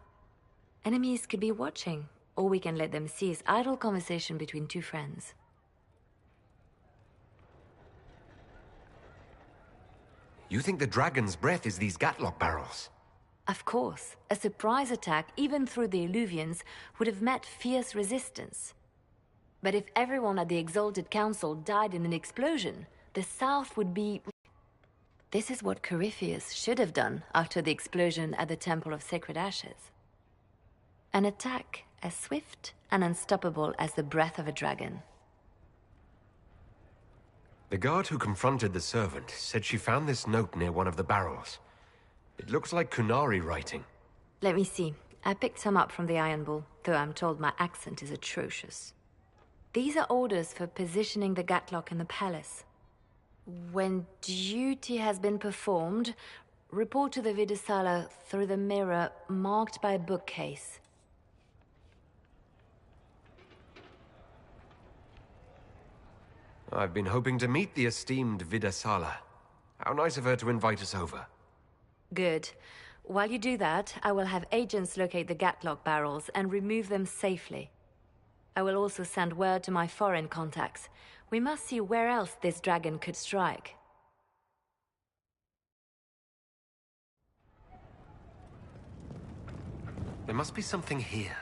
Enemies could be watching. All we can let them see is idle conversation between two friends. You think the dragon's breath is these Gatlock barrels? Of course. A surprise attack, even through the Illuvians, would have met fierce resistance. But if everyone at the Exalted Council died in an explosion, the South would be... This is what Corypheus should have done after the explosion at the Temple of Sacred Ashes. An attack as swift and unstoppable as the breath of a dragon. The guard who confronted the servant said she found this note near one of the barrels. It looks like Kunari writing. Let me see. I picked some up from the Iron Bull, though I'm told my accent is atrocious. These are orders for positioning the Gatlock in the palace. When duty has been performed, report to the Vidasala through the mirror marked by a bookcase. I've been hoping to meet the esteemed Vidasala. How nice of her to invite us over. Good. While you do that, I will have agents locate the Gatlock barrels and remove them safely. I will also send word to my foreign contacts. We must see where else this dragon could strike. There must be something here.